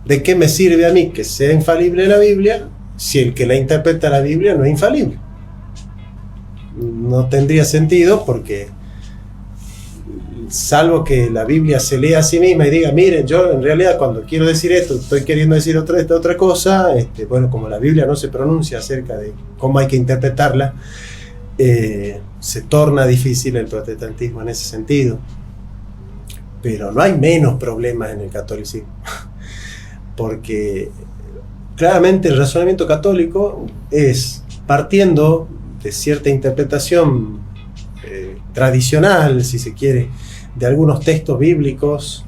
¿de qué me sirve a mí que sea infalible la Biblia si el que la interpreta la Biblia no es infalible? No tendría sentido, porque salvo que la Biblia se lea a sí misma y diga, miren, yo en realidad cuando quiero decir esto estoy queriendo decir esta otra cosa, bueno, como la Biblia no se pronuncia acerca de cómo hay que interpretarla, se torna difícil el protestantismo en ese sentido. Pero no hay menos problemas en el catolicismo, porque claramente el razonamiento católico es partiendo de cierta interpretación tradicional, si se quiere, de algunos textos bíblicos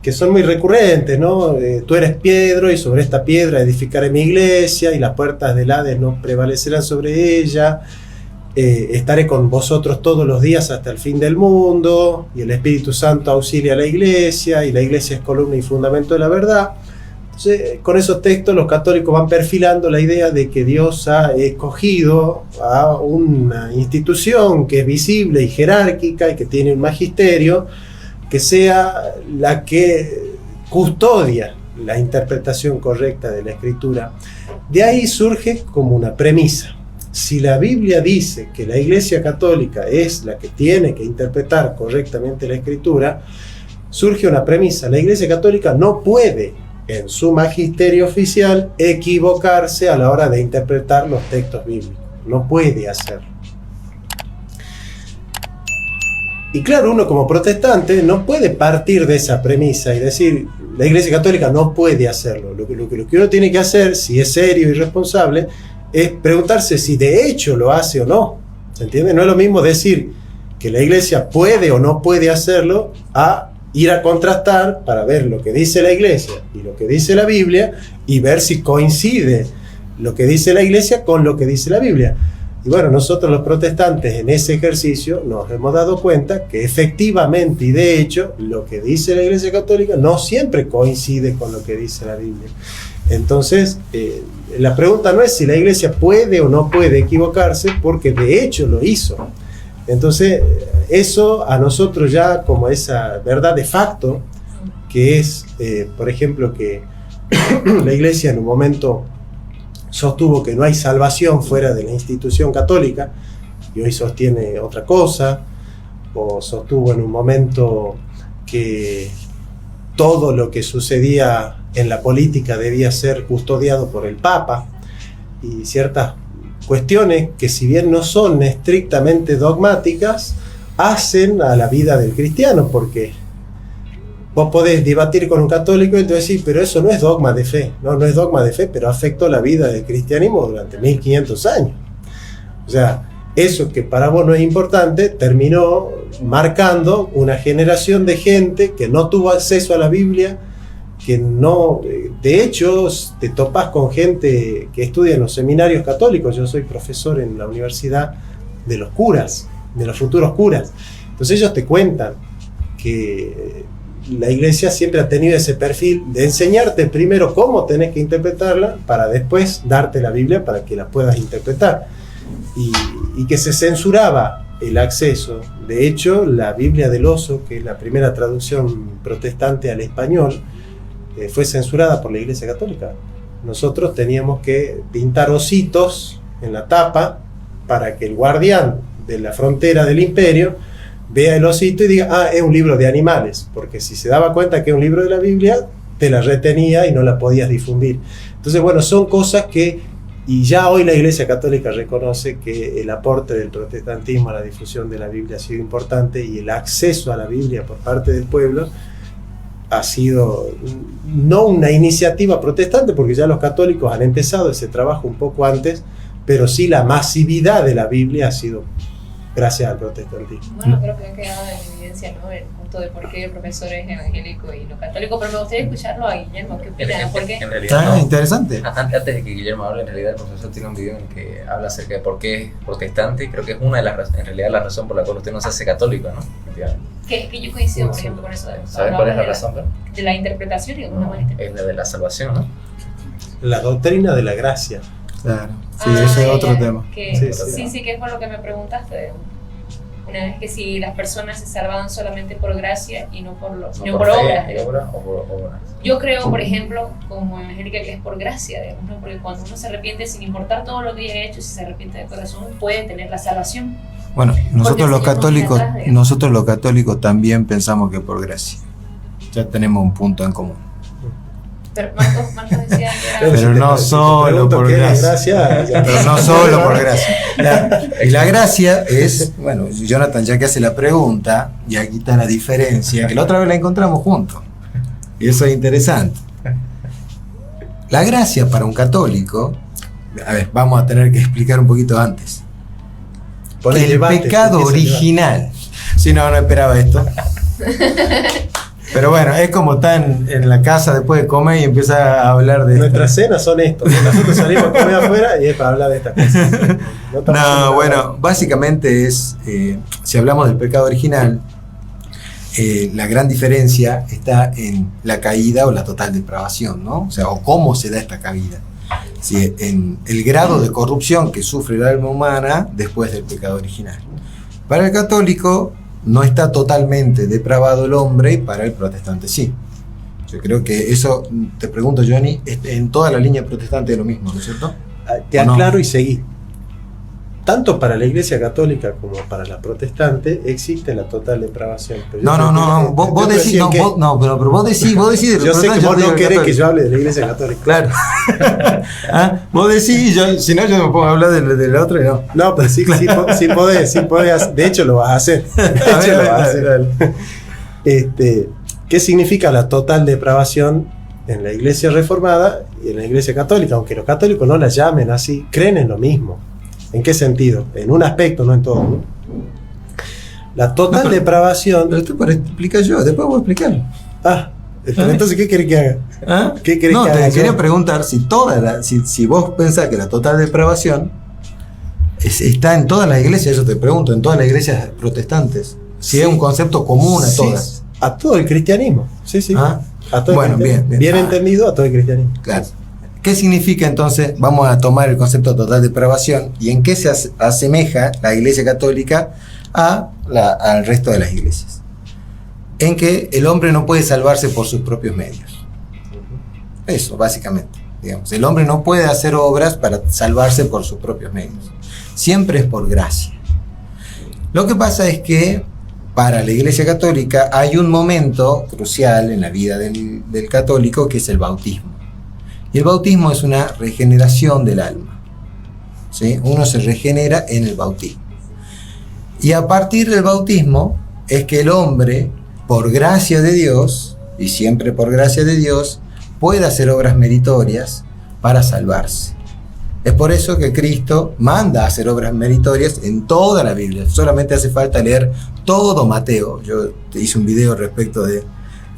que son muy recurrentes, ¿no? Tú eres Pedro y sobre esta piedra edificaré mi iglesia y las puertas del Hades no prevalecerán sobre ella. Estaré con vosotros todos los días hasta el fin del mundo, y el Espíritu Santo auxilia a la iglesia, y la iglesia es columna y fundamento de la verdad. Entonces, con esos textos los católicos van perfilando la idea de que Dios ha escogido a una institución que es visible y jerárquica y que tiene un magisterio, que sea la que custodia la interpretación correcta de la Escritura. De ahí surge como una premisa: si la Biblia dice que la Iglesia Católica es la que tiene que interpretar correctamente la Escritura, surge una premisa: la Iglesia Católica no puede, en su magisterio oficial, equivocarse a la hora de interpretar los textos bíblicos. No puede hacerlo. Y claro, uno como protestante no puede partir de esa premisa y decir, la Iglesia Católica no puede hacerlo. Lo que uno tiene que hacer, si es serio y responsable, es preguntarse si de hecho lo hace o no. ¿Se entiende? No es lo mismo decir que la Iglesia puede o no puede hacerlo a ir a contrastar para ver lo que dice la Iglesia y lo que dice la Biblia, y ver si coincide lo que dice la Iglesia con lo que dice la Biblia. Y bueno, nosotros los protestantes en ese ejercicio nos hemos dado cuenta que efectivamente y de hecho lo que dice la Iglesia Católica no siempre coincide con lo que dice la Biblia. Entonces, la pregunta no es si la Iglesia puede o no puede equivocarse, porque de hecho lo hizo. Entonces, eso a nosotros ya como esa verdad de facto, que es, por ejemplo, que la Iglesia en un momento sostuvo que no hay salvación fuera de la institución católica, y hoy sostiene otra cosa, o sostuvo en un momento que todo lo que sucedía en la política debía ser custodiado por el Papa, y ciertas cuestiones que, si bien no son estrictamente dogmáticas, hacen a la vida del cristiano, porque vos podés debatir con un católico y te decís, pero eso no es dogma de fe. No es dogma de fe, pero afectó la vida del cristianismo durante 1500 años. O sea, eso que para vos no es importante terminó marcando una generación de gente que no tuvo acceso a la Biblia, que no, de hecho te topás con gente que estudia en los seminarios católicos. Yo soy profesor en la universidad de los curas, de los futuros curas. Entonces ellos te cuentan que la iglesia siempre ha tenido ese perfil de enseñarte primero cómo tenés que interpretarla para después darte la Biblia para que la puedas interpretar. Y que se censuraba el acceso. De hecho, la Biblia del Oso, que es la primera traducción protestante al español, fue censurada por la Iglesia Católica. Nosotros teníamos que pintar ositos en la tapa para que el guardián de la frontera del imperio vea el osito y diga, ah, es un libro de animales, porque si se daba cuenta que es un libro de la Biblia, te la retenía y no la podías difundir. Entonces, bueno, son cosas que, y ya hoy la Iglesia Católica reconoce que el aporte del protestantismo a la difusión de la Biblia ha sido importante, y el acceso a la Biblia por parte del pueblo ha sido no una iniciativa protestante, porque ya los católicos han empezado ese trabajo un poco antes, pero sí la masividad de la Biblia ha sido gracias al protestantismo. Bueno, creo que ha quedado en evidencia, ¿no?, el punto de por qué el profesor es evangélico y no católico, pero me gustaría escucharlo a Guillermo. ¿Qué opina? ¿Por qué? En realidad, Ah, interesante. Antes de que Guillermo hable, en realidad el profesor tiene un video en el que habla acerca de por qué es protestante, y creo que es una de las razones, en realidad la razón por la cual usted no se hace católico, ¿no? Que yo coincido, por ejemplo, con eso. ¿Sabes cuál es la razón? De la interpretación y de una mala interpretación. Es la de la salvación, ¿no? La doctrina de la gracia. Claro, sí, ese es otro tema. Sí, que es por lo que me preguntaste. Una vez que si las personas se salvaban solamente por gracia y no por obras. Yo creo, por ejemplo, como evangélica, que es por gracia, digamos, ¿no? Porque cuando uno se arrepiente, sin importar todo lo que haya hecho, si se arrepiente de corazón, puede tener la salvación. Bueno, nosotros los católicos, atrás, digamos. nosotros los católicos también pensamos que por gracia. Ya tenemos un punto en común. Pero Marcos decía que era... Pero no solo por gracia. Pero no solo por gracia. Y la gracia es, bueno, Jonathan ya que hace la pregunta, y aquí está la diferencia, que la otra vez la encontramos juntos. Y eso es interesante. La gracia para un católico, a ver, vamos a tener que explicar un poquito antes. El pecado original. Si no esperaba esto. Pero bueno, es como están en la casa después de comer y empieza a hablar de... Nuestras cenas son esto. Nosotros salimos a comer afuera y es para hablar de estas cosas. No, bueno, básicamente es, si hablamos del pecado original, la gran diferencia está en la caída o la total depravación, ¿no? O sea, o cómo se da esta caída. Sí, en el grado de corrupción que sufre el alma humana después del pecado original. Para el católico no está totalmente depravado el hombre, y para el protestante sí. Yo creo que eso, te pregunto, Johnny, en toda la línea protestante es lo mismo, ¿no es cierto? Te aclaro y seguí. Tanto para la Iglesia Católica como para la protestante existe la total depravación. Pero no, vos decís, no, pero vos decís de yo sé que vos no querés que yo hable de la Iglesia Católica. Claro. ¿Ah? Vos decís, si no yo me pongo a hablar de la otra y no. No, pero sí, claro. sí podés, de hecho lo vas a hacer. ¿Qué significa la total depravación en la Iglesia Reformada y en la Iglesia Católica? Aunque los católicos no la llamen así, creen en lo mismo. ¿En qué sentido? En un aspecto, no en todo, ¿no? La total depravación... Pero esto para explicar yo, después voy a explicarlo. Entonces, ¿qué querés que haga? ¿Ah? ¿Qué querés que haga? Te quería preguntar si vos pensás que la total depravación está en todas las iglesias, yo te pregunto, en todas las iglesias protestantes, si es un concepto común a todas. A todo el cristianismo, sí. ¿Ah? A todo bueno, bien entendido, a todo el cristianismo. Claro. ¿Qué significa entonces? Vamos a tomar el concepto de total depravación y en qué se asemeja la Iglesia Católica al resto de las iglesias. En que el hombre no puede salvarse por sus propios medios. Eso, básicamente. Digamos, el hombre no puede hacer obras para salvarse por sus propios medios. Siempre es por gracia. Lo que pasa es que para la Iglesia Católica hay un momento crucial en la vida del católico, que es el bautismo. Y el bautismo es una regeneración del alma. ¿Sí? Uno se regenera en el bautismo. Y a partir del bautismo es que el hombre, por gracia de Dios, y siempre por gracia de Dios, puede hacer obras meritorias para salvarse. Es por eso que Cristo manda a hacer obras meritorias en toda la Biblia. Solamente hace falta leer todo Mateo. Yo te hice un video respecto de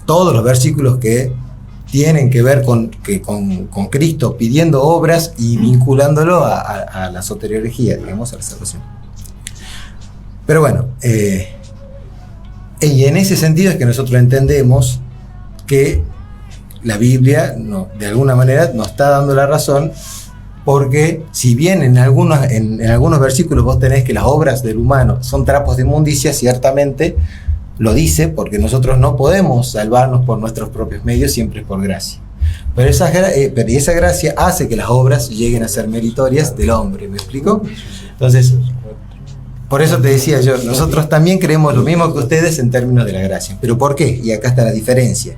todos los versículos que tienen que ver con Cristo pidiendo obras y vinculándolo a la soteriología, digamos, a la salvación. Pero bueno, Y en ese sentido es que nosotros entendemos que la Biblia de alguna manera nos está dando la razón, porque si bien en algunos versículos vos tenés que las obras del humano son trapos de inmundicia, ciertamente lo dice, porque nosotros no podemos salvarnos por nuestros propios medios, siempre es por gracia. Pero esa gracia hace que las obras lleguen a ser meritorias del hombre, ¿me explico? Entonces, por eso te decía yo, nosotros también creemos lo mismo que ustedes en términos de la gracia. ¿Pero por qué? Y acá está la diferencia.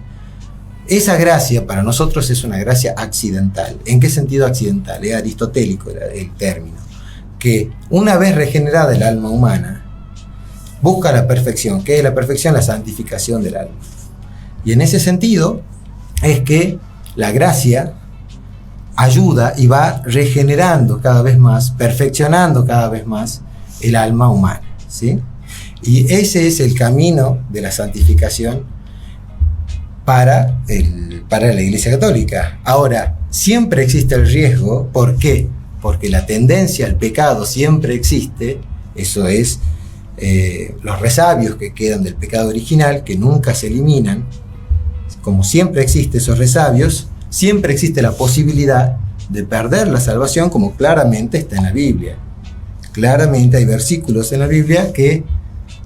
Esa gracia para nosotros es una gracia accidental. ¿En qué sentido accidental? Es aristotélico el término. Que una vez regenerada el alma humana, busca la perfección. ¿Qué es la perfección? La santificación del alma. Y en ese sentido es que la gracia ayuda y va regenerando cada vez más, perfeccionando cada vez más el alma humana, ¿sí? Y ese es el camino de la santificación para la Iglesia Católica. Ahora, siempre existe el riesgo. ¿Por qué? Porque la tendencia al pecado siempre existe. Eso es los resabios que quedan del pecado original, que nunca se eliminan. Como siempre existen esos resabios, siempre existe la posibilidad de perder la salvación, como claramente está en la Biblia. Claramente hay versículos en la Biblia que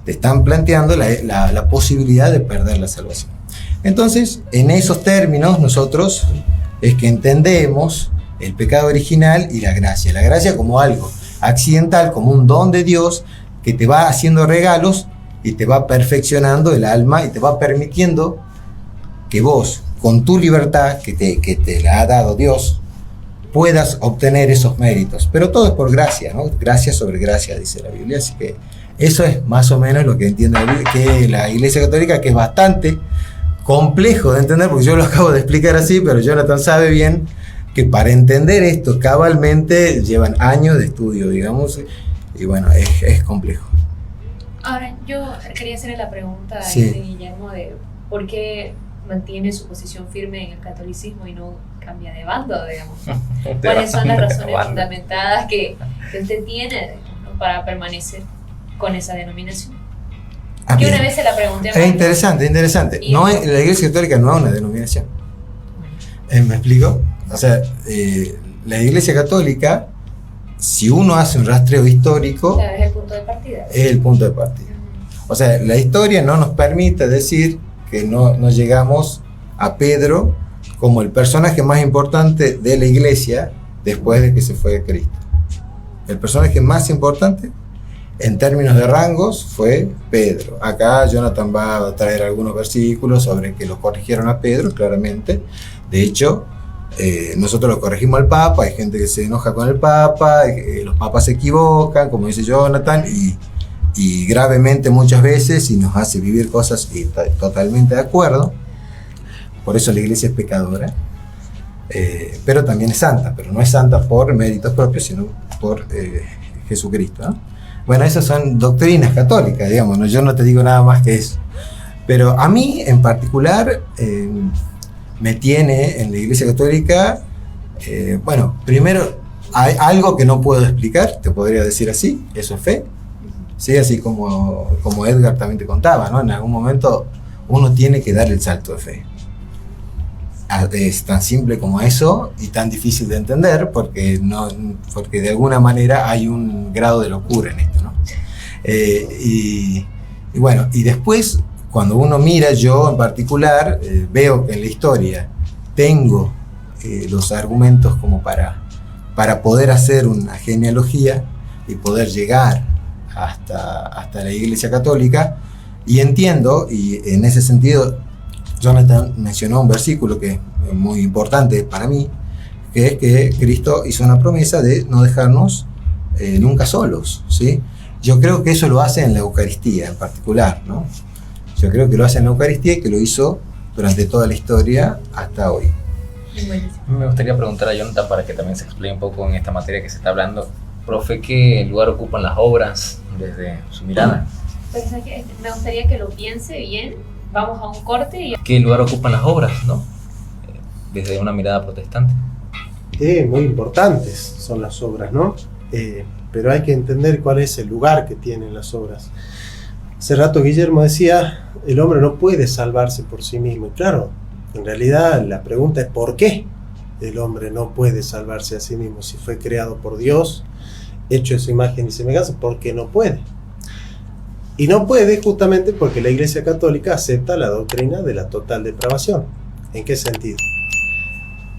te están planteando la posibilidad de perder la salvación. Entonces, en esos términos, nosotros es que entendemos el pecado original y la gracia. La gracia como algo accidental, como un don de Dios que te va haciendo regalos y te va perfeccionando el alma y te va permitiendo que vos, con tu libertad que te la ha dado Dios, puedas obtener esos méritos. Pero todo es por gracia, ¿no? Gracia sobre gracia, dice la Biblia. Así que eso es más o menos lo que entiende la Iglesia Católica, que es bastante complejo de entender, porque yo lo acabo de explicar así, pero Jonathan sabe bien que para entender esto cabalmente llevan años de estudio, digamos, y bueno, es complejo. Ahora, yo quería hacerle la pregunta Sí. a Guillermo de por qué mantiene su posición firme en el catolicismo y no cambia de bando, digamos. ¿Cuáles son las razones fundamentadas que usted tiene, ¿no?, para permanecer con esa denominación? Que una vez se la pregunté a Es interesante. Y La Iglesia Católica no es una denominación. ¿Me explico? O sea, la Iglesia Católica, si uno hace un rastreo histórico, Claro, es el punto de partida. es el punto de partida. O sea, la historia no nos permite decir que no llegamos a Pedro como el personaje más importante de la Iglesia después de que se fue Cristo. El personaje más importante en términos de rangos fue Pedro. Acá Jonathan va a traer algunos versículos sobre que lo corrigieron a Pedro, claramente. De hecho, nosotros lo corregimos al Papa, hay gente que se enoja con el Papa, los papas se equivocan, como dice Jonathan, y gravemente muchas veces, y nos hace vivir cosas, y está totalmente de acuerdo. Por eso la Iglesia es pecadora, pero también es santa, pero no es santa por méritos propios, sino por Jesucristo, ¿no? Bueno, esas son doctrinas católicas, digamos, ¿no? Yo no te digo nada más que eso. Pero a mí, en particular, me tiene en la Iglesia Católica, bueno, primero, hay algo que no puedo explicar, te podría decir así, eso es fe. Sí, así como Edgar también te contaba, ¿no? En algún momento uno tiene que dar el salto de fe. Es tan simple como eso y tan difícil de entender porque de alguna manera hay un grado de locura en esto, ¿no? Y bueno, y después cuando uno mira, yo en particular veo que en la historia tengo los argumentos como para poder hacer una genealogía y poder llegar hasta la Iglesia Católica, y entiendo, y en ese sentido Jonathan mencionó un versículo que es muy importante para mí, que es que Cristo hizo una promesa de no dejarnos nunca solos, ¿sí? Yo creo que eso lo hace en la Eucaristía en particular, ¿no? Yo creo que lo hace en la Eucaristía y que lo hizo durante toda la historia hasta hoy. Me gustaría preguntar a Jonathan para que también se explique un poco en esta materia que se está hablando. Profe, ¿qué lugar ocupan las obras desde su mirada? Pues, me gustaría que lo piense bien. Vamos a un corte y... ¿Qué lugar ocupan las obras, no? Desde una mirada protestante. Muy importantes son las obras, ¿no? Pero hay que entender cuál es el lugar que tienen las obras. Hace rato Guillermo decía, el hombre no puede salvarse por sí mismo. Y claro, en realidad la pregunta es ¿por qué el hombre no puede salvarse a sí mismo? Si fue creado por Dios, hecho de su imagen y semejanza, ¿por qué no puede? Y no puede justamente porque la Iglesia Católica acepta la doctrina de la total depravación. ¿En qué sentido?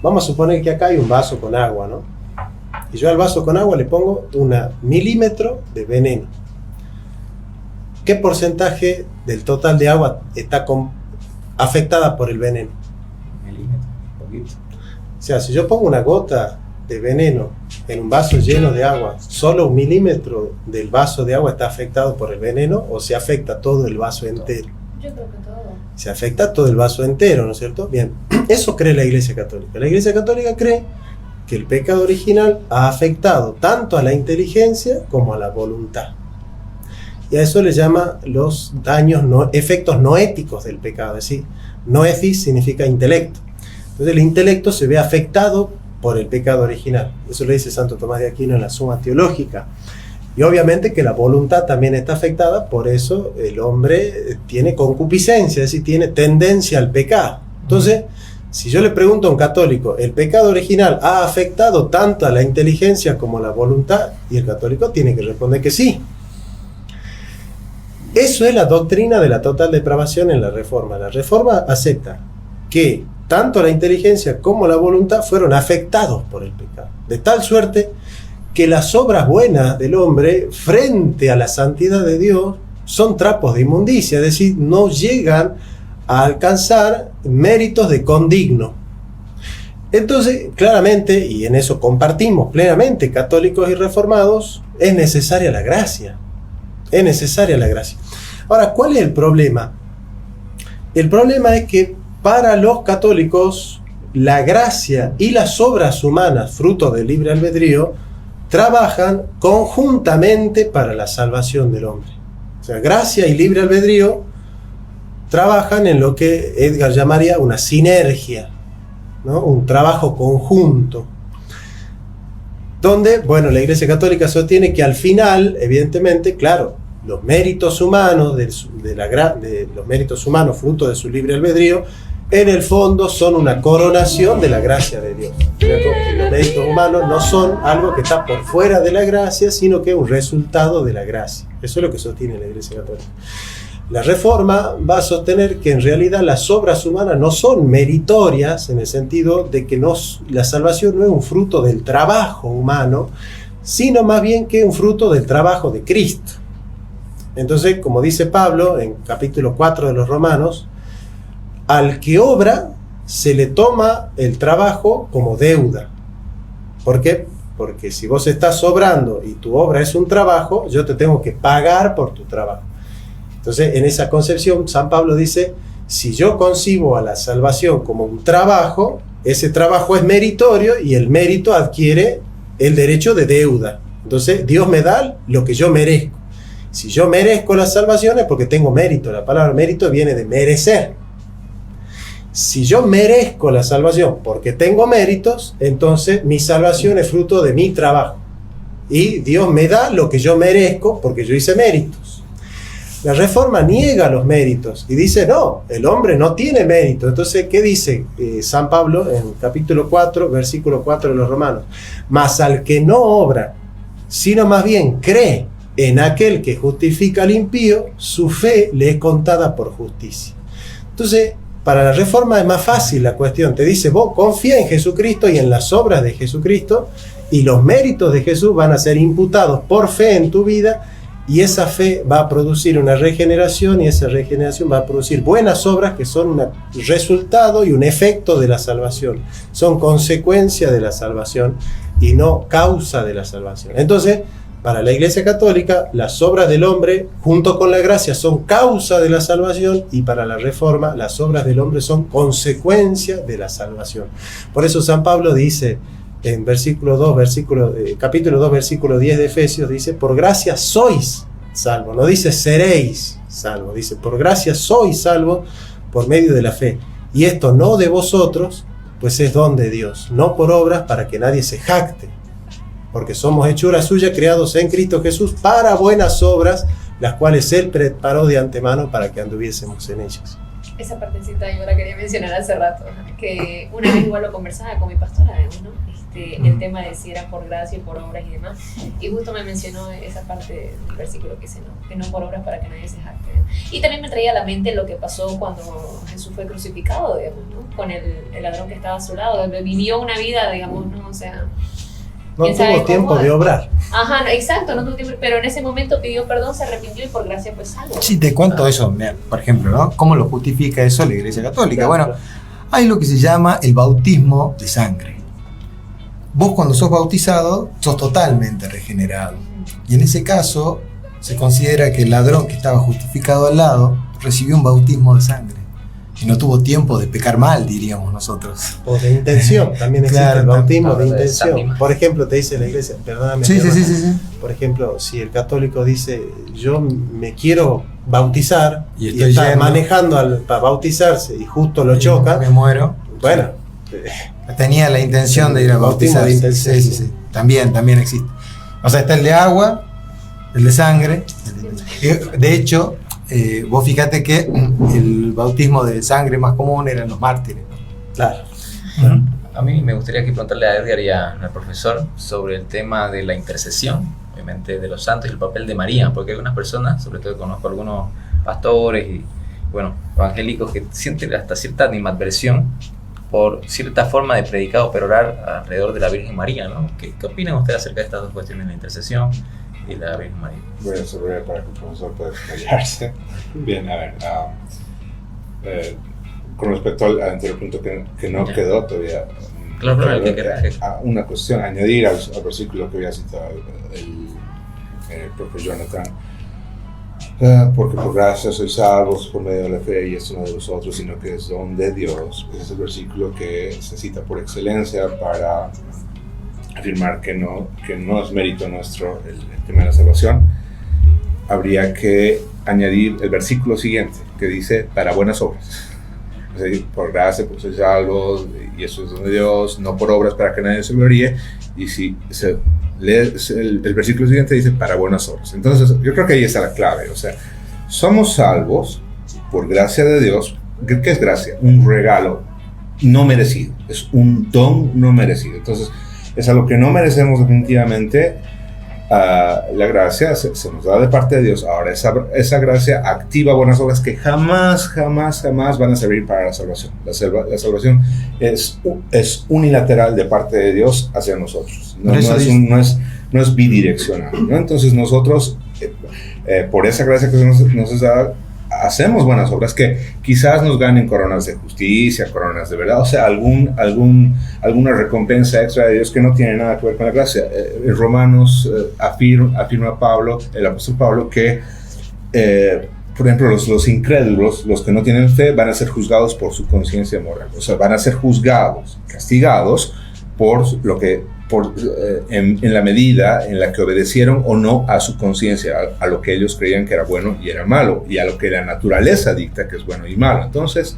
Vamos a suponer que acá hay un vaso con agua, ¿no? Y yo al vaso con agua le pongo 1 milímetro de veneno. ¿Qué porcentaje del total de agua está afectada por el veneno? Milímetro, poquito. O sea, si yo pongo una gota de veneno en un vaso lleno de agua, ¿solo 1 milímetro del vaso de agua está afectado por el veneno o se afecta todo el vaso entero? Yo creo que todo. Se afecta todo el vaso entero, ¿no es cierto? Bien, eso cree la Iglesia Católica. La Iglesia Católica cree que el pecado original ha afectado tanto a la inteligencia como a la voluntad. Y a eso le llama los daños, efectos no éticos del pecado. Es decir, noesis significa intelecto. Entonces el intelecto se ve afectado por el pecado original. Eso lo dice Santo Tomás de Aquino en la Suma Teológica. Y obviamente que la voluntad también está afectada, por eso el hombre tiene concupiscencia, es decir, tiene tendencia al pecado. Entonces, si yo le pregunto a un católico, ¿el pecado original ha afectado tanto a la inteligencia como a la voluntad? Y el católico tiene que responder que sí. Eso es la doctrina de la total depravación en la Reforma. La Reforma acepta que tanto la inteligencia como la voluntad fueron afectados por el pecado, de tal suerte que las obras buenas del hombre frente a la santidad de Dios son trapos de inmundicia, es decir, no llegan a alcanzar méritos de condigno. Entonces, claramente, y en eso compartimos plenamente católicos y reformados, es necesaria la gracia. Es necesaria la gracia. Ahora, ¿cuál es el problema? El problema es que para los católicos la gracia y las obras humanas, fruto del libre albedrío, trabajan conjuntamente para la salvación del hombre. O sea, gracia y libre albedrío trabajan en lo que Edgar llamaría una sinergia, ¿no? Un trabajo conjunto. Donde, bueno, la Iglesia Católica sostiene que al final, evidentemente, claro, los méritos humanos, los méritos humanos fruto de su libre albedrío, en el fondo son una coronación de la gracia de Dios. Los méritos humanos no son algo que está por fuera de la gracia, sino que es un resultado de la gracia. Eso es lo que sostiene la Iglesia Católica. La Reforma va a sostener que en realidad las obras humanas no son meritorias, en el sentido de que la salvación no es un fruto del trabajo humano, sino más bien que un fruto del trabajo de Cristo. Entonces, como dice Pablo en capítulo 4 de los Romanos, al que obra se le toma el trabajo como deuda. ¿Por qué? Porque si vos estás obrando y tu obra es un trabajo, yo te tengo que pagar por tu trabajo. Entonces, en esa concepción, San Pablo dice, si yo concibo a la salvación como un trabajo, ese trabajo es meritorio y el mérito adquiere el derecho de deuda. Entonces, Dios me da lo que yo merezco. Si yo merezco la salvación es porque tengo mérito. La palabra mérito viene de merecer. Si yo merezco la salvación porque tengo méritos, entonces mi salvación es fruto de mi trabajo. Y Dios me da lo que yo merezco porque yo hice méritos. La Reforma niega los méritos y dice, no, el hombre no tiene mérito. Entonces, ¿qué dice San Pablo en capítulo 4, versículo 4 de los Romanos? Mas al que no obra, sino más bien cree en aquel que justifica al impío, su fe le es contada por justicia. Entonces, para la Reforma es más fácil la cuestión. Te dice, vos confía en Jesucristo y en las obras de Jesucristo, y los méritos de Jesús van a ser imputados por fe en tu vida, y esa fe va a producir una regeneración, y esa regeneración va a producir buenas obras que son un resultado y un efecto de la salvación. Son consecuencia de la salvación y no causa de la salvación. Entonces, para la Iglesia Católica, las obras del hombre, junto con la gracia, son causa de la salvación, y para la Reforma, las obras del hombre son consecuencia de la salvación. Por eso San Pablo dice, en capítulo 2, versículo 10 de Efesios, dice, por gracia sois salvos. No dice seréis salvos, dice, por gracia sois salvos por medio de la fe. Y esto no de vosotros, pues es don de Dios, no por obras para que nadie se jacte. Porque somos hechura suya, creados en Cristo Jesús para buenas obras, las cuales Él preparó de antemano para que anduviésemos en ellas. Esa partecita yo la quería mencionar hace rato, que una vez igual lo conversaba con mi pastora, ¿no? El tema de si era por gracia y por obras y demás, y justo me mencionó esa parte del versículo que dice, ¿no? Que no por obras para que nadie se jacte, ¿no? Y también me traía a la mente lo que pasó cuando Jesús fue crucificado, digamos, ¿no? Con el ladrón que estaba a su lado, vivió una vida, digamos, ¿no? O sea, No tuvo tiempo de obrar. Ajá, no, exacto, no tuvo tiempo, pero en ese momento pidió perdón, se arrepintió y por gracia fue salvo. Sí, te cuento eso, por ejemplo, ¿no? ¿Cómo lo justifica eso la Iglesia Católica? Bueno, hay lo que se llama el bautismo de sangre. Vos cuando sos bautizado, sos totalmente regenerado. Y en ese caso, se considera que el ladrón que estaba justificado al lado recibió un bautismo de sangre. Y no tuvo tiempo de pecar mal, diríamos nosotros. O de intención, también existe Claro, el bautismo de de intención. sánima. Por ejemplo, te dice la iglesia, perdóname. Sí. Por ejemplo, si el católico dice, yo me quiero bautizar Y y estoy está yendo. manejando para bautizarse y justo lo choca, Me muero. bueno, Tenía la intención de ir a Bautismo bautizar. de intención. Sí. También existe. O sea, está el de agua, el de sangre. De hecho, vos fíjate que el bautismo de sangre más común eran los mártires. claro. A mí me gustaría que preguntarle a Edgar y al profesor sobre el tema de la intercesión, obviamente de los santos y el papel de María, porque hay algunas personas, sobre todo conozco algunos pastores y bueno, evangélicos que sienten hasta cierta animadversión por cierta forma de predicar o perorar alrededor de la Virgen María, ¿no? ¿Qué opinan ustedes acerca de estas dos cuestiones, la intercesión y la Virgen María? Voy a ser breve para que el profesor pueda explayarse. Bien, a ver, con respecto al anterior punto que no Ya. quedó todavía. Claro, el que queda. Una cuestión, añadir al versículo que había citado el propio Jonathan. Porque por gracia sois salvos por medio de la fe, y esto no de vosotros, sino que es don de Dios. Ese es el versículo que se cita por excelencia para afirmar que no es mérito nuestro el tema de la salvación. Habría que añadir el versículo siguiente, que dice, para buenas obras. O sea, por gracia, por sois salvos, y eso es don de Dios, no por obras para que nadie se gloríe. Y si se lee el versículo siguiente, dice, para buenas obras. Entonces, yo creo que ahí está la clave. O sea, somos salvos por gracia de Dios. ¿Qué es gracia? Un regalo no merecido. Es un don no merecido. Entonces, es algo que no merecemos definitivamente. La gracia se nos da de parte de Dios. Ahora, esa gracia activa buenas obras que jamás van a servir para la salvación. La salvación es unilateral de parte de Dios hacia nosotros. No es bidireccional, ¿no? Entonces nosotros, por esa gracia que nos es dada, hacemos buenas obras que quizás nos ganen coronas de justicia, coronas de verdad, o sea, alguna recompensa extra de Dios que no tiene nada que ver con la gracia. En Romanos afirma Pablo, el apóstol Pablo, que por ejemplo los incrédulos, los que no tienen fe, van a ser juzgados por su conciencia moral, o sea, van a ser juzgados, castigados por lo que en la medida en la que obedecieron o no a su conciencia, a lo que ellos creían que era bueno y era malo, y a lo que la naturaleza dicta que es bueno y malo. Entonces,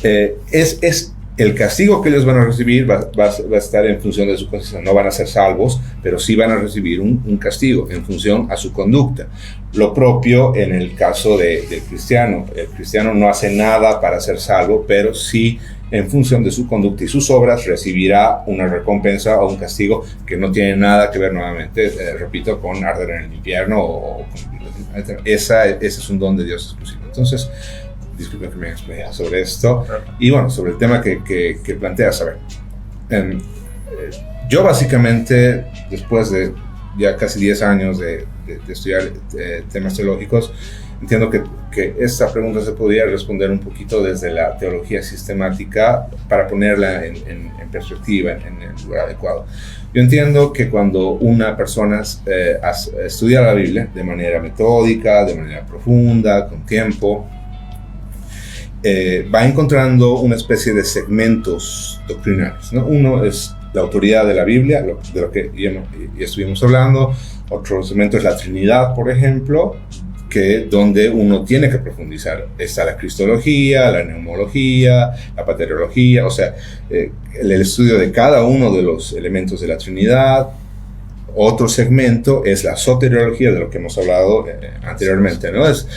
es el castigo que ellos van a recibir va a estar en función de su conciencia. No van a ser salvos, pero sí van a recibir un castigo en función a su conducta. Lo propio en el caso del cristiano. El cristiano no hace nada para ser salvo, pero sí en función de su conducta y sus obras recibirá una recompensa o un castigo que no tiene nada que ver, nuevamente, repito, con arder en el infierno ese es un don de Dios exclusivo. Entonces, disculpen que me explique sobre esto. Y bueno, sobre el tema que planteas, a ver, yo básicamente, después de ya casi 10 años de estudiar temas teológicos, entiendo que esta pregunta se podría responder un poquito desde la teología sistemática para ponerla en perspectiva, en el lugar adecuado. Yo entiendo que cuando una persona estudia la Biblia de manera metódica, de manera profunda, con tiempo, va encontrando una especie de segmentos doctrinales, ¿no? Uno es la autoridad de la Biblia, de lo que ya estuvimos hablando. Otro segmento es la Trinidad, por ejemplo, donde uno tiene que profundizar. Está la cristología, la neumología, la pateriología, o sea, el estudio de cada uno de los elementos de la Trinidad. otro segmento es la soteriología, de lo que hemos hablado anteriormente, ¿no? Es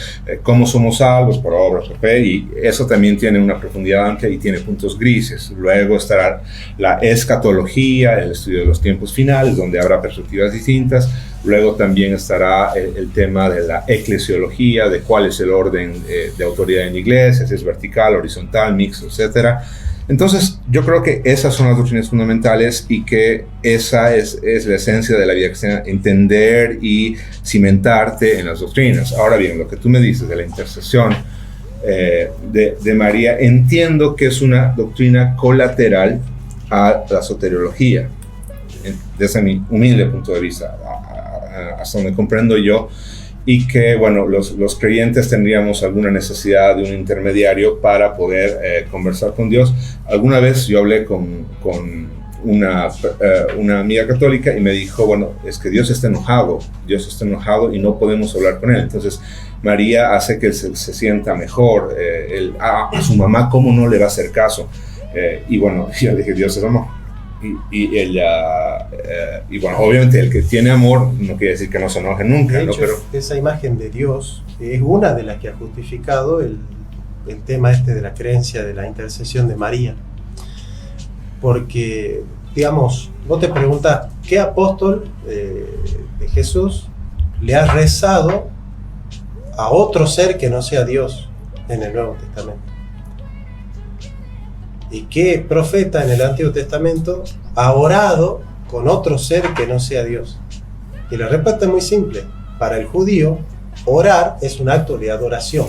cómo somos salvos por obras de fe, y eso también tiene una profundidad amplia y tiene puntos grises. Luego estará la escatología, el estudio de los tiempos finales, donde habrá perspectivas distintas. Luego también estará el tema de la eclesiología, de cuál es el orden de autoridad en iglesias, si es vertical, horizontal, mixto, etcétera. Entonces, yo creo que esas son las doctrinas fundamentales, y que esa es la esencia de la vida cristiana, entender y cimentarte en las doctrinas. Ahora bien, lo que tú me dices de la intercesión de María, entiendo que es una doctrina colateral a la soteriología, desde mi humilde punto de vista, hasta donde comprendo yo, y que, bueno, los creyentes tendríamos alguna necesidad de un intermediario para poder conversar con Dios. Alguna vez yo hablé con una amiga católica, y me dijo, bueno, es que Dios está enojado y no podemos hablar con Él. Entonces, María hace que Él se sienta mejor. A su mamá, ¿cómo no le va a hacer caso? Y bueno, yo le dije, Dios es amor. Y ella, y bueno, obviamente el que tiene amor no quiere decir que no se enoje nunca, de hecho, ¿no? Pero esa imagen de Dios es una de las que ha justificado el tema de la creencia de la intercesión de María. Porque, digamos, vos te preguntas, ¿qué apóstol de Jesús le ha rezado a otro ser que no sea Dios en el Nuevo Testamento? ¿Y qué profeta en el Antiguo Testamento ha orado con otro ser que no sea Dios? Y la respuesta es muy simple. Para el judío, orar es un acto de adoración.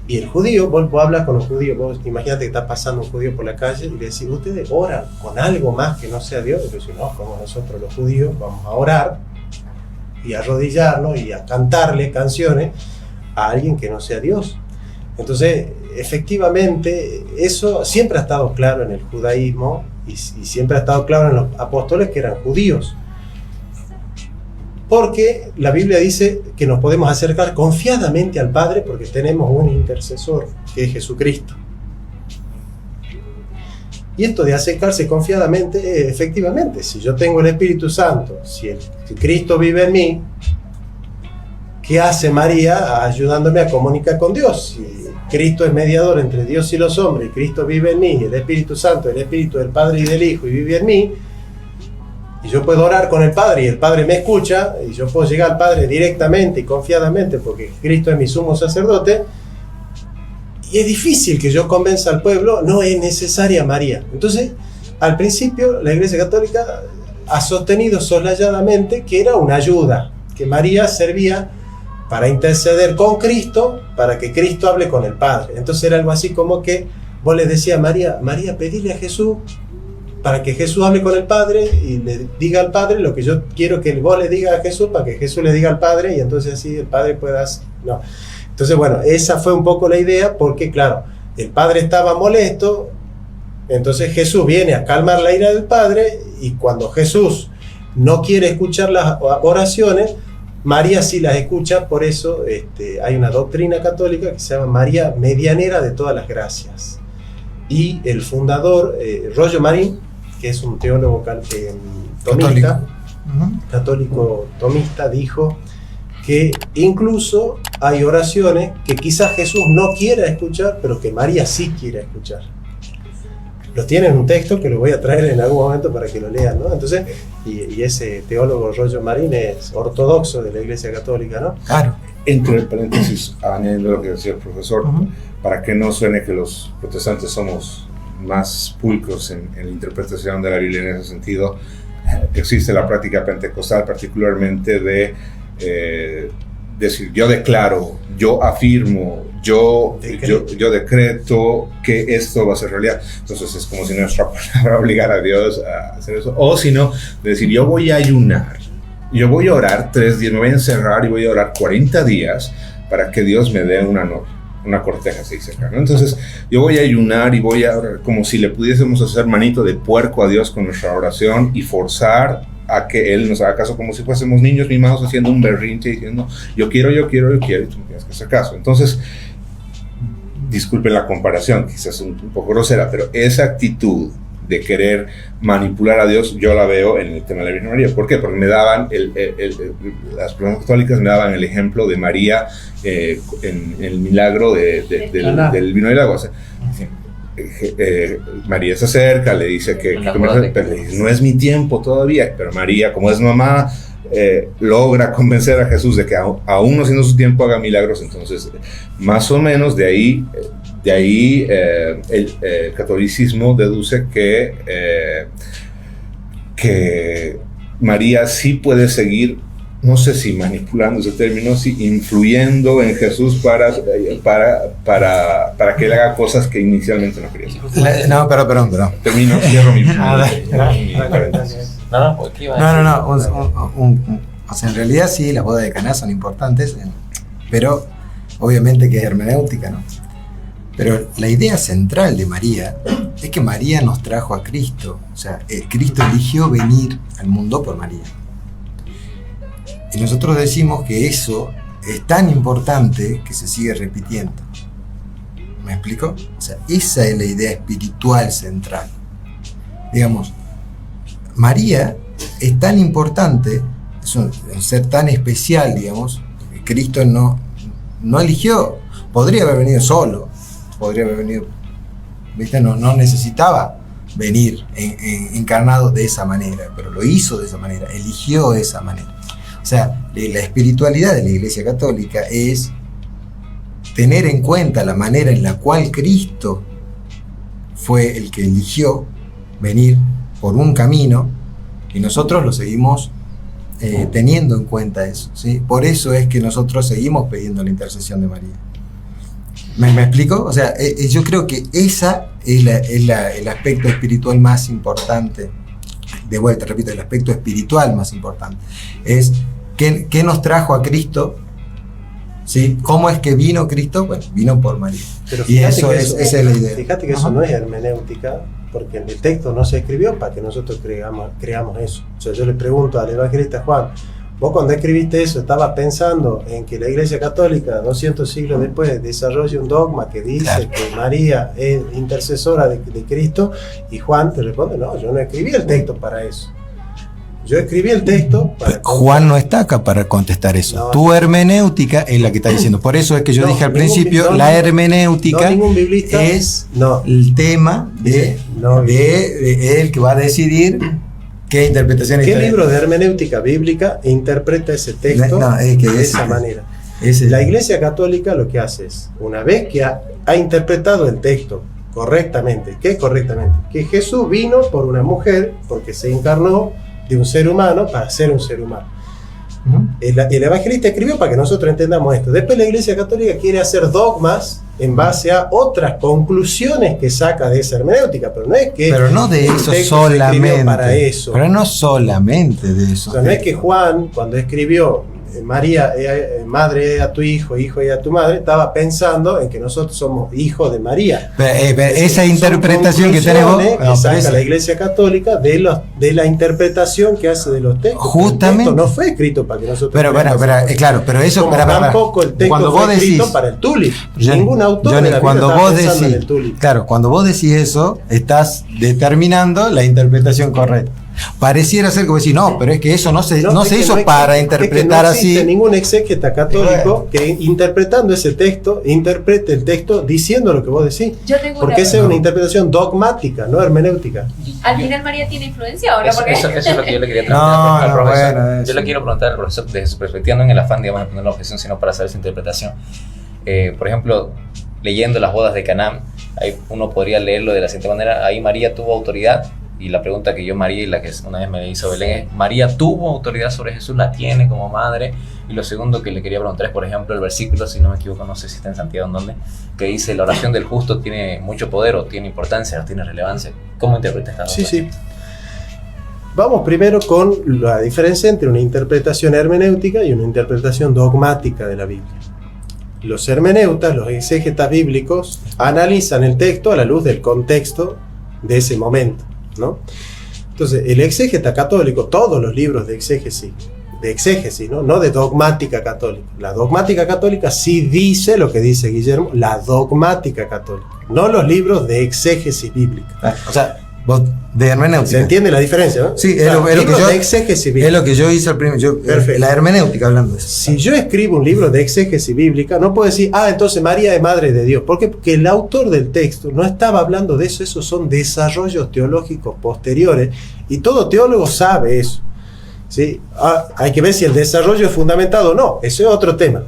Y el judío, vos hablas con un judío, vos imagínate que está pasando un judío por la calle y le decís, ¿ustedes oran con algo más que no sea Dios? Y le decís, no, como nosotros los judíos vamos a orar y a arrodillarnos y a cantarle canciones a alguien que no sea Dios. Entonces, efectivamente, eso siempre ha estado claro en el judaísmo, y siempre ha estado claro en los apóstoles que eran judíos. Porque la Biblia dice que nos podemos acercar confiadamente al Padre porque tenemos un intercesor, que es Jesucristo. Y esto de acercarse confiadamente, efectivamente, si yo tengo el Espíritu Santo, si Cristo vive en mí, ¿qué hace María ayudándome a comunicar con Dios? Si Cristo es mediador entre Dios y los hombres, y Cristo vive en mí, y el Espíritu Santo, el Espíritu del Padre y del Hijo, y vive en mí, y yo puedo orar con el Padre, y el Padre me escucha, y yo puedo llegar al Padre directamente y confiadamente, porque Cristo es mi sumo sacerdote, y es difícil que yo convenza al pueblo, no es necesaria María. Entonces, al principio, la Iglesia Católica ha sostenido soslayadamente que era una ayuda, que María servía para interceder con Cristo, para que Cristo hable con el Padre. Entonces era algo así como que vos le decías a María, pedile a Jesús para que Jesús hable con el Padre y le diga al Padre lo que yo quiero que vos le diga a Jesús, para que Jesús le diga al Padre, y entonces así el Padre pueda... No. Entonces, bueno, esa fue un poco la idea, porque claro, el Padre estaba molesto, entonces Jesús viene a calmar la ira del Padre, y cuando Jesús no quiere escuchar las oraciones, María sí las escucha. Por eso hay una doctrina católica que se llama María medianera de todas las gracias. Y el fundador, Roger Marín, que es un teólogo tomista, católico tomista, dijo que incluso hay oraciones que quizás Jesús no quiera escuchar, pero que María sí quiera escuchar. Lo tiene en un texto que lo voy a traer en algún momento para que lo lean, ¿no? Entonces, y ese teólogo Roger Marín es ortodoxo de la Iglesia Católica, ¿no? Claro. Entre paréntesis, añadiendo lo que decía el profesor, para que no suene que los protestantes somos más pulcros en la interpretación de la Biblia en ese sentido, existe la práctica pentecostal, particularmente de decir, yo declaro, yo afirmo, yo decreto que esto va a ser realidad. Entonces es como si nuestra palabra obligara a Dios a hacer eso. O si no, decir, yo voy a ayunar, yo voy a orar 3 días, me voy a encerrar y voy a orar 40 días para que Dios me dé una corteja, se dice acá, ¿no? Entonces yo voy a ayunar y voy a orar como si le pudiésemos hacer manito de puerco a Dios con nuestra oración y forzar a que Él nos haga caso, como si fuésemos niños mimados haciendo un berrinche diciendo yo quiero, y tú me tienes que hacer caso. Entonces, disculpen la comparación, quizás un poco grosera, pero esa actitud de querer manipular a Dios, yo la veo en el tema de la Virgen María. ¿Por qué? Porque me daban, las personas católicas me daban el ejemplo de María en el milagro del vino y el agua. O sea, María se acerca, le dice que no es mi tiempo todavía, pero María, como es mamá, logra convencer a Jesús de que aún no siendo su tiempo haga milagros. Entonces, más o menos de ahí el catolicismo deduce que María sí puede seguir, no sé si manipulando ese término, sí influyendo en Jesús para que él haga cosas que inicialmente no quería hacer. No, perdón. Termino, cierro mi paréntesis. O sea, en realidad sí, las bodas de Caná son importantes, pero obviamente que es hermenéutica, ¿no? Pero la idea central de María es que María nos trajo a Cristo. O sea, Cristo eligió venir al mundo por María. Y nosotros decimos que eso es tan importante que se sigue repitiendo. ¿Me explico? O sea, esa es la idea espiritual central. Digamos, María es tan importante, es un ser tan especial, digamos, que Cristo no eligió. Podría haber venido solo, podría haber venido, ¿viste? No necesitaba venir encarnado de esa manera, pero lo hizo de esa manera, eligió de esa manera. O sea, la espiritualidad de la Iglesia Católica es tener en cuenta la manera en la cual Cristo fue el que eligió venir por un camino, y nosotros lo seguimos teniendo en cuenta eso, ¿sí? Por eso es que nosotros seguimos pidiendo la intercesión de María. ¿Me explico? O sea, yo creo que esa es el aspecto espiritual más importante. De vuelta, repito, el aspecto espiritual más importante es ¿qué nos trajo a Cristo? ¿Sí? ¿Cómo es que vino Cristo? Bueno, vino por María. Pero y esa es la idea. Fíjate que eso no es hermenéutica, porque en el texto no se escribió para que nosotros creamos eso. O sea, yo le pregunto al evangelista Juan, vos cuando escribiste eso, ¿estabas pensando en que la Iglesia Católica, 200 siglos después, desarrolle un dogma que dice que María es intercesora de Cristo? Y Juan te responde, no, yo no escribí el texto para eso. Yo escribí el texto para... Juan no está acá para contestar eso. No, tu hermenéutica es la que está diciendo. Por eso es que yo dije al principio, la hermenéutica es el tema de el que va a decidir qué interpretación ¿Qué libro de hermenéutica bíblica interpreta ese texto de esa manera? La Iglesia Católica lo que hace es, una vez que ha interpretado el texto correctamente, ¿qué correctamente? Que Jesús vino por una mujer, porque se encarnó de un ser humano para ser un ser humano. El evangelista escribió para que nosotros entendamos esto. Después la Iglesia Católica quiere hacer dogmas en base a otras conclusiones que saca de esa hermenéutica, pero no es que... Pero no de eso solamente. Para eso. Pero no solamente de eso. O sea, no es que Juan, cuando escribió María, madre a tu hijo a tu madre, estaba pensando en que nosotros somos hijos de María. Pero esa interpretación que tenemos que saca la Iglesia Católica de la interpretación que hace de los textos. Justamente. El texto no fue escrito para que nosotros... Claro, pero eso... Tampoco el texto cuando fue vos escrito decís, para el tulip. Ningún autor de la cuando Biblia vos estaba pensando decís, en el tulip. claro, cuando vos decís eso, estás determinando la interpretación correcta. Pareciera ser como decir, no, pero es que eso no se hizo para interpretar así. No existe ningún exégeta católico que interpretando ese texto, interprete el texto diciendo lo que vos decís. Porque esa es una interpretación dogmática, no hermenéutica. ¿Al final María tiene influencia o no? Eso es lo que yo le quería preguntar al profesor. Yo le quiero preguntar al profesor desde su perspectiva, no en el afán, digamos, de poner la objeción, sino para saber su interpretación. Por ejemplo, leyendo las bodas de Caná, uno podría leerlo de la siguiente manera: ahí María tuvo autoridad. Y la pregunta que yo me haría y la que una vez me hizo Belén es: ¿María tuvo autoridad sobre Jesús? ¿La tiene como madre? Y lo segundo que le quería preguntar es, por ejemplo, el versículo, si no me equivoco, no sé si está en Santiago, ¿en dónde? Que dice: la oración del justo tiene mucho poder, o tiene importancia, o tiene relevancia. ¿Cómo interpreta esta cosa? Sí. Vamos primero con la diferencia entre una interpretación hermenéutica y una interpretación dogmática de la Biblia. Los hermeneutas, los exégetas bíblicos, analizan el texto a la luz del contexto de ese momento, ¿no? Entonces, el exégeta católico, todos los libros de exégesis, no de dogmática católica. La dogmática católica sí dice lo que dice Guillermo, la dogmática católica, no los libros de exégesis bíblica. O sea, De hermenéutica. ¿Se entiende la diferencia, no? Sí, Claro, es lo libros que yo, de exégesis bíblica. es lo que yo hice al principio. Perfecto. La hermenéutica hablando de eso. Si yo escribo un libro de exégesis bíblica, no puedo decir, entonces María es madre de Dios. ¿Por qué? Porque el autor del texto no estaba hablando de eso. Esos son desarrollos teológicos posteriores. Y todo teólogo sabe eso. ¿Sí? Hay que ver si el desarrollo es fundamentado o no. Eso es otro tema.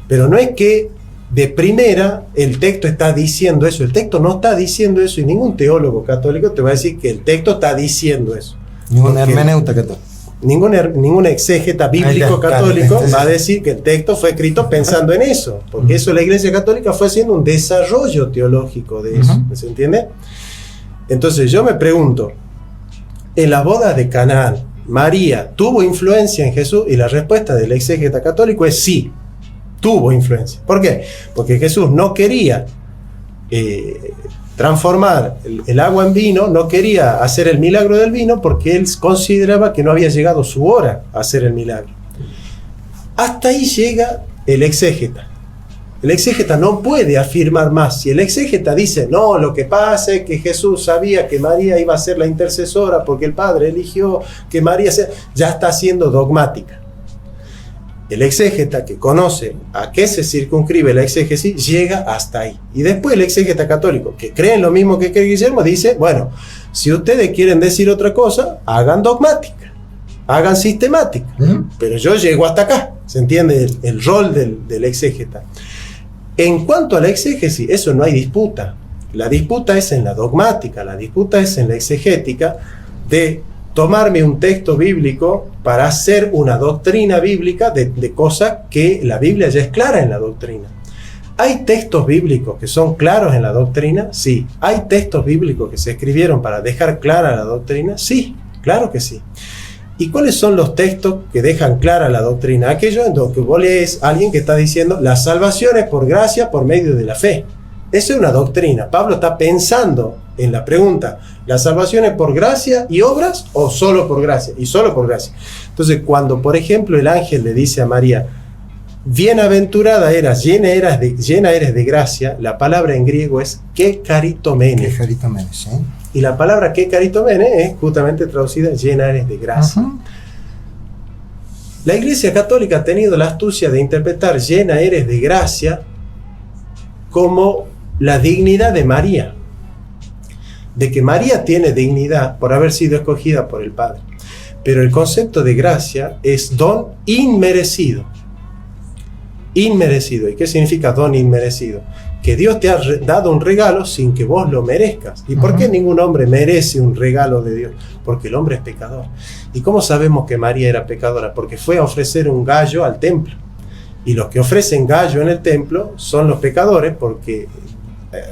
Pero no es que de primera el texto está diciendo eso. El texto no está diciendo eso y ningún teólogo católico te va a decir que el texto está diciendo eso. Ningún Porque hermeneuta católico. ningún exégeta bíblico católico va a decir que el texto fue escrito pensando en eso, porque eso la Iglesia Católica fue haciendo un desarrollo teológico de eso, ¿se entiende? Entonces yo me pregunto, en la boda de Canaán, ¿María tuvo influencia en Jesús? Y la respuesta del exégeta católico es sí, tuvo influencia. ¿Por qué? Porque Jesús no quería transformar el agua en vino, no quería hacer el milagro del vino porque él consideraba que no había llegado su hora a hacer el milagro. Hasta ahí llega el exégeta. El exégeta no puede afirmar más. Si el exégeta dice, no, lo que pasa es que Jesús sabía que María iba a ser la intercesora porque el Padre eligió que María sea, ya está siendo dogmática. El exégeta que conoce a qué se circunscribe la exégesis llega hasta ahí. Y después el exégeta católico, que cree en lo mismo que cree Guillermo, dice, bueno, si ustedes quieren decir otra cosa, hagan dogmática, hagan sistemática. Pero yo llego hasta acá. ¿Se entiende el rol del exégeta? En cuanto a la exégesis, eso no hay disputa. La disputa es en la dogmática, la disputa es en la exegética de tomarme un texto bíblico para hacer una doctrina bíblica de cosas que la Biblia ya es clara en la doctrina. ¿Hay textos bíblicos que son claros en la doctrina? Sí. ¿Hay textos bíblicos que se escribieron para dejar clara la doctrina? Sí, claro que sí. ¿Y cuáles son los textos que dejan clara la doctrina? Aquellos en los que vos lees a alguien que está diciendo la salvación es por gracia por medio de la fe. Eso es una doctrina. Pablo está pensando en la pregunta, ¿la salvación es por gracia y obras o solo por gracia? Y solo por gracia. Entonces, cuando, por ejemplo, el ángel le dice a María, bienaventurada eras, llena eres de gracia, la palabra en griego es que caritomene. Que caritomene, sí. Y la palabra que caritomene es justamente traducida llena eres de gracia. La Iglesia Católica ha tenido la astucia de interpretar llena eres de gracia como la dignidad de María. De que María tiene dignidad por haber sido escogida por el Padre. Pero el concepto de gracia es don inmerecido. Inmerecido. ¿Y qué significa don inmerecido? Que Dios te ha dado un regalo sin que vos lo merezcas. ¿Y por qué ningún hombre merece un regalo de Dios? Porque el hombre es pecador. ¿Y cómo sabemos que María era pecadora? Porque fue a ofrecer un gallo al templo. Y los que ofrecen gallo en el templo son los pecadores, porque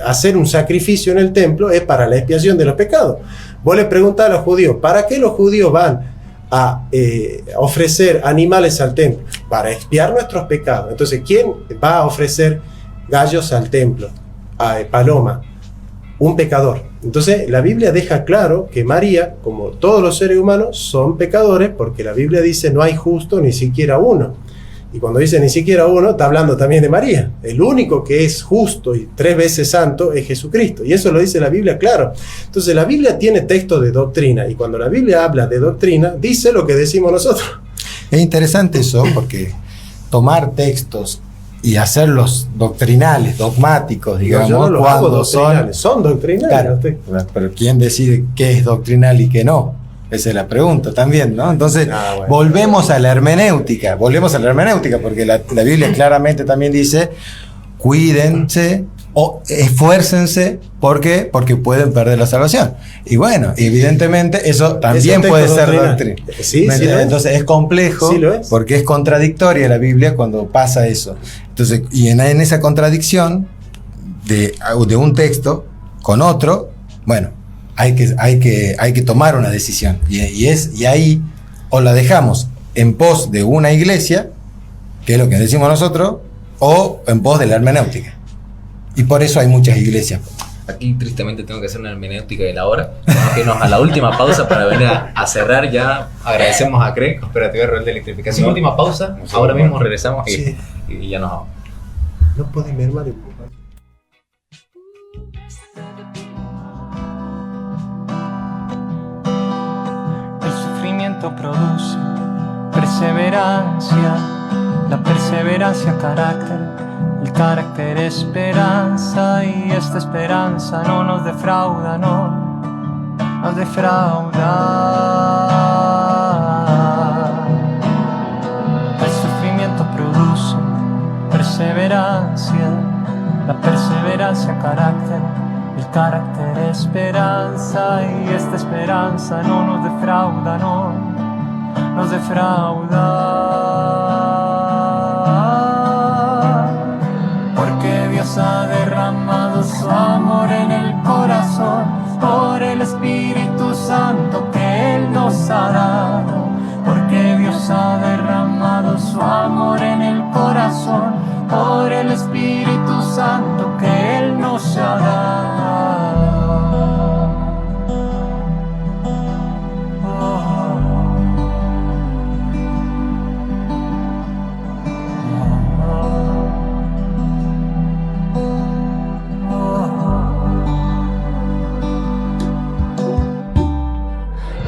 hacer un sacrificio en el templo es para la expiación de los pecados. Vos le preguntás a los judíos, ¿para qué los judíos van a ofrecer animales al templo? Para expiar nuestros pecados. Entonces, ¿quién va a ofrecer gallos al templo? Paloma, un pecador. Entonces, la Biblia deja claro que María, como todos los seres humanos, son pecadores, porque la Biblia dice no hay justo ni siquiera uno. Y cuando dice ni siquiera uno, está hablando también de María. El único que es justo y 3 veces santo es Jesucristo. Y eso lo dice la Biblia, claro. Entonces la Biblia tiene texto de doctrina. Y cuando la Biblia habla de doctrina, dice lo que decimos nosotros. Es interesante eso, porque tomar textos y hacerlos doctrinales, dogmáticos, digamos, yo no los hago cuando doctrinales. Son doctrinales. Claro, pero ¿quién decide qué es doctrinal y qué no? Esa es la pregunta también, ¿no? Entonces, bueno. volvemos a la hermenéutica, porque la Biblia claramente también dice, cuídense o esfuércense, ¿por qué? Porque pueden perder la salvación. Y bueno, evidentemente eso también puede ser doctrina. Sí, entonces es complejo, sí, lo es. porque es contradictoria la Biblia cuando pasa eso. Entonces, y en esa contradicción de un texto con otro, bueno, hay que tomar una decisión. Y ahí o la dejamos en pos de una iglesia, que es lo que decimos nosotros, o en pos de la hermenéutica. Y por eso hay muchas iglesias. Aquí tristemente tengo que hacer una hermenéutica de la hora. Tenemos que irnos a la última pausa para venir a cerrar ya. Agradecemos a CRE, Cooperativa Rural de Electrificación. Última pausa, ahora mismo regresamos y ya nos vamos. No podés mermar el... sufrimiento produce perseverancia, la perseverancia carácter, el carácter esperanza, y esta esperanza no nos defrauda, no nos defrauda. El sufrimiento produce perseverancia, la perseverancia carácter, el carácter esperanza, y esta esperanza no nos defrauda, no nos defrauda. Porque Dios ha derramado su amor en el corazón por el Espíritu Santo que Él nos ha dado. Porque Dios ha derramado su amor en el corazón por el Espíritu Santo que Él nos ha dado.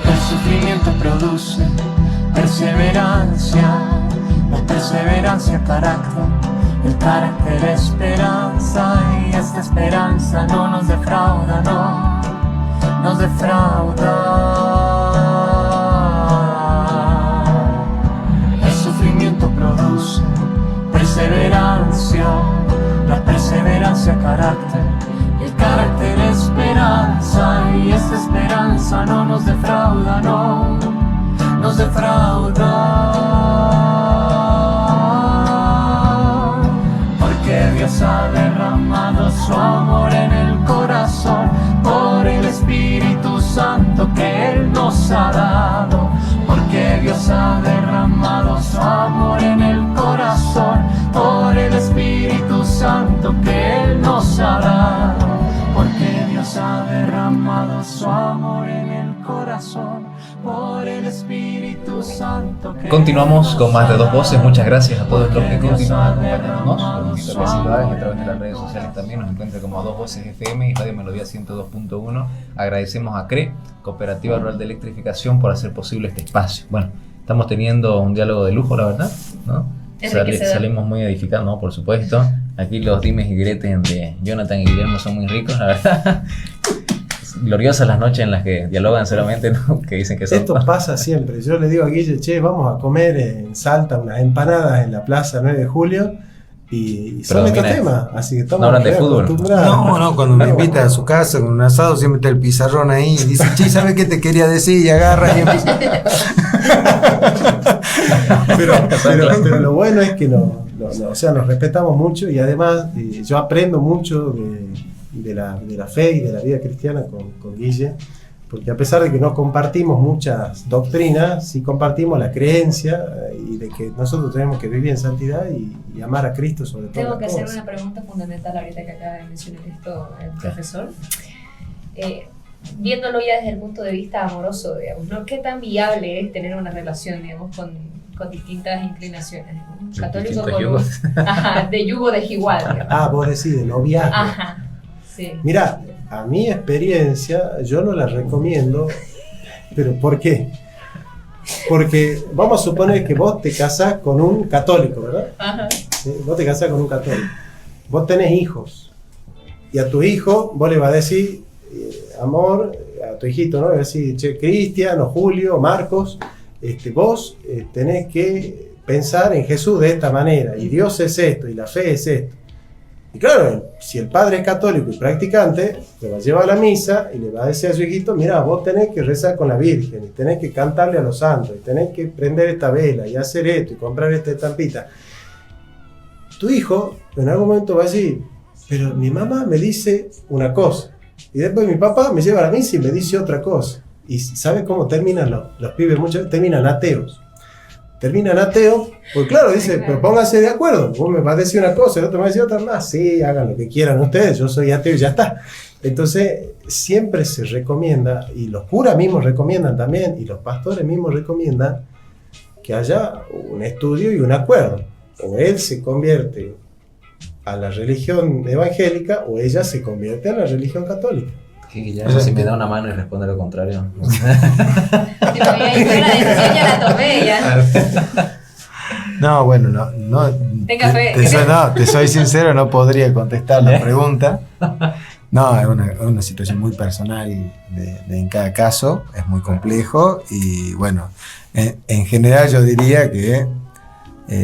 El sufrimiento produce perseverancia, la perseverancia carácter, el carácter esperanza, y esta esperanza no nos defrauda, no nos defrauda. El sufrimiento produce perseverancia, la perseverancia carácter, el carácter esperanza, y esta esperanza no nos defrauda, no nos defrauda. Porque Dios ha derramado su amor en el corazón por el Espíritu Santo que Él nos ha dado. Porque Dios ha derramado su amor en el corazón por el Espíritu Santo que Él nos ha dado. Porque Dios ha derramado su amor en el corazón por el Espíritu Santo que Continuamos con más de Dos Voces. Muchas gracias a todos los que continúan acompañándonos. Los invito a que así lo hagan a través de las redes sociales también. Nos encuentran como Dos Voces FM y Radio Melodía 102.1. Agradecemos a CRE, Cooperativa Rural de Electrificación, por hacer posible este espacio. Bueno, estamos teniendo un diálogo de lujo, la verdad, ¿no? Salimos muy edificados, ¿no? Por supuesto. Aquí los dimes y diretes de Jonathan y Guillermo son muy ricos, la verdad. Gloriosas las noches en las que dialogan solamente, ¿no? Que dicen que son... Esto pasa siempre. Yo le digo a Guille, che, vamos a comer en Salta unas empanadas en la Plaza 9 de Julio y son estos temas. Así que estamos no hablan de fútbol. No, cuando me invita a su casa con un asado siempre está el pizarrón ahí y dice, che, ¿sabes qué te quería decir? Y agarra y empieza... pero lo bueno es que o sea, nos respetamos mucho, y además yo aprendo mucho de la fe y de la vida cristiana con Guille, porque a pesar de que no compartimos muchas doctrinas, sí compartimos la creencia y de que nosotros tenemos que vivir en santidad y amar a Cristo sobre todo. Tengo que hacer una pregunta fundamental ahorita que acaba de mencionar esto el profesor. Viéndolo ya desde el punto de vista amoroso, digamos, ¿no? ¿Qué tan viable es tener una relación, digamos, con distintas inclinaciones? ¿No? Católico con de yugo desigual. Vos decís de noviazgo. Ajá, sí. Mira, a mi experiencia yo no la recomiendo, pero ¿por qué? Porque vamos a suponer que vos te casás con un católico, ¿verdad? Ajá. ¿Sí? Vos te casás con un católico. Vos tenés hijos. Y a tu hijo vos le vas a decir, amor, a tu hijito, ¿no? Le vas a decir, che, Cristian, o Julio, o Marcos, vos tenés que pensar en Jesús de esta manera, y Dios es esto, y la fe es esto. Y claro, si el padre es católico y practicante, le va a llevar a la misa y le va a decir a su hijito, mira, vos tenés que rezar con la Virgen, y tenés que cantarle a los santos, y tenés que prender esta vela, y hacer esto, y comprar esta estampita. Tu hijo en algún momento va a decir, pero mi mamá me dice una cosa, y después mi papá me lleva a la misa y me dice otra cosa. ¿Y sabes cómo terminan los pibes? Muchos terminan ateos. Terminan ateos, pues claro, dice, pero pónganse de acuerdo. Vos me vas a decir una cosa, el otro me va a decir otra más. Sí, hagan lo que quieran ustedes, yo soy ateo y ya está. Entonces, siempre se recomienda, y los curas mismos recomiendan también, y los pastores mismos recomiendan, que haya un estudio y un acuerdo. O él se convierte a la religión evangélica, o ella se convierte a la religión católica. Que Guillermo, si me da una mano y responde lo contrario. Tipo, ahí fue la decisión, ya la tomé, ya. No, bueno, no. Tenga fe. Te soy sincero, no podría contestar la pregunta. No, es una situación muy personal en cada caso, es muy complejo y bueno, en general yo diría que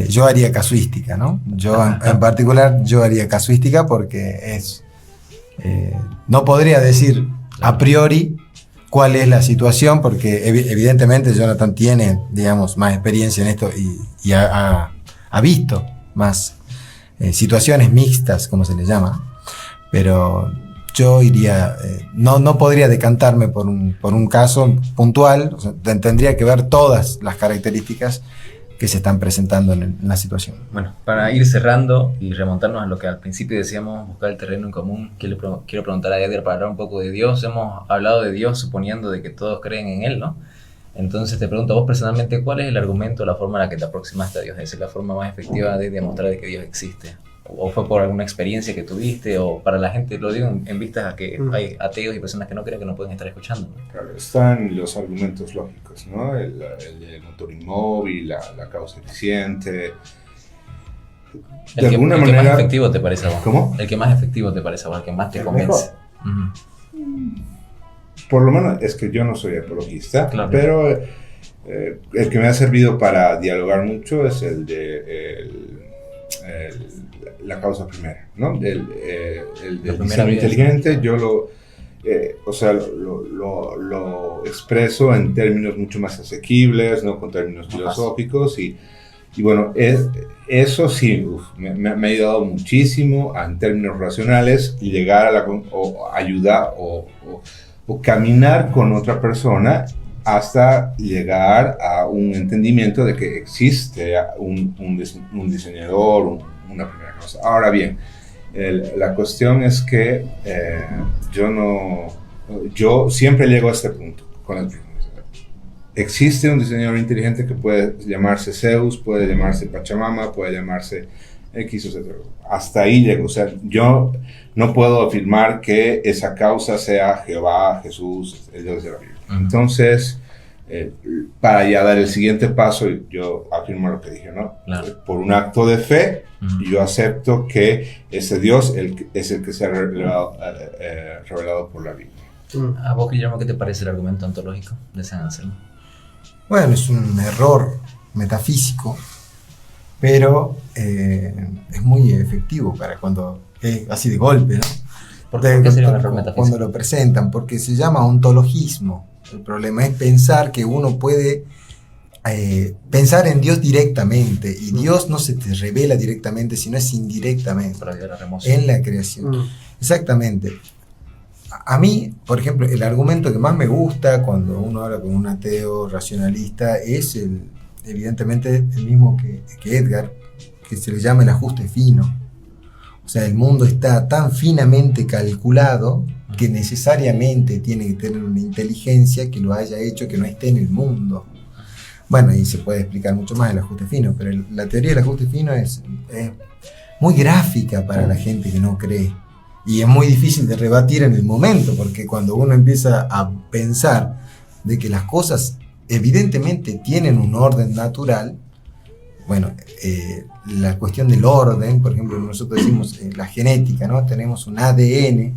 yo haría casuística, ¿no? Yo en particular yo haría casuística porque no podría decir a priori cuál es la situación porque evidentemente Jonathan tiene, digamos, más experiencia en esto y ha visto más situaciones mixtas, como se le llama, pero yo iría, no podría decantarme por un caso puntual, o sea, tendría que ver todas las características que se están presentando en la situación. Bueno, para ir cerrando y remontarnos a lo que al principio decíamos, buscar el terreno en común, quiero preguntar a Edgar para hablar un poco de Dios. Hemos hablado de Dios suponiendo de que todos creen en Él, ¿no? Entonces te pregunto a vos personalmente, ¿cuál es el argumento, la forma en la que te aproximaste a Dios? Es decir, la forma más efectiva de demostrar de que Dios existe. ¿O fue por alguna experiencia que tuviste? O para la gente, lo digo en vistas a que hay ateos y personas que no creen que no pueden estar escuchando, ¿no? Claro, están los argumentos lógicos, ¿no? El motor inmóvil, la causa eficiente. De alguna manera. ¿El que más efectivo te parece a vos? ¿Cómo? El que más efectivo te parece a vos, el que más te convence. Por lo menos es que yo no soy apologista, claro, pero el que me ha servido para dialogar mucho es el de la causa primera, ¿no? El diseño inteligente, yo lo expreso en términos mucho más asequibles, ¿no? Con términos filosóficos y bueno, eso sí, me ha ayudado muchísimo en términos racionales llegar o ayudar o caminar con otra persona hasta llegar a un entendimiento de que existe un diseñador, una primera cosa. Ahora bien, la cuestión es que yo siempre llego a este punto con el mismo. Existe un diseñador inteligente que puede llamarse Zeus, puede llamarse Pachamama, puede llamarse X o Z. Hasta ahí llego. O sea, yo no puedo afirmar que esa causa sea Jehová, Jesús, el Dios de la Biblia. Entonces, para ya dar el siguiente paso, yo afirmo lo que dije, ¿no? Claro. Por un acto de fe, yo acepto que ese Dios es el que se ha revelado por la Biblia. ¿A vos, Guillermo, qué te parece el argumento ontológico de San Anselmo? Bueno, es un error metafísico, pero es muy efectivo para cuando así de golpe, ¿no? ¿Por qué sería un error metafísico? Cuando lo presentan, porque se llama ontologismo. El problema es pensar que uno puede pensar en Dios directamente, y Dios no se te revela directamente, sino es indirectamente en la creación. Exactamente. A mí, por ejemplo, el argumento que más me gusta cuando uno habla con un ateo racionalista es evidentemente el mismo que Edgar, que se le llama el ajuste fino. O sea, el mundo está tan finamente calculado que necesariamente tiene que tener una inteligencia que lo haya hecho que no esté en el mundo. Bueno, y se puede explicar mucho más el ajuste fino, pero la teoría del ajuste fino es muy gráfica para la gente que no cree. Y es muy difícil de rebatir en el momento, porque cuando uno empieza a pensar de que las cosas evidentemente tienen un orden natural, bueno, la cuestión del orden, por ejemplo, nosotros decimos la genética, ¿no? Tenemos un ADN.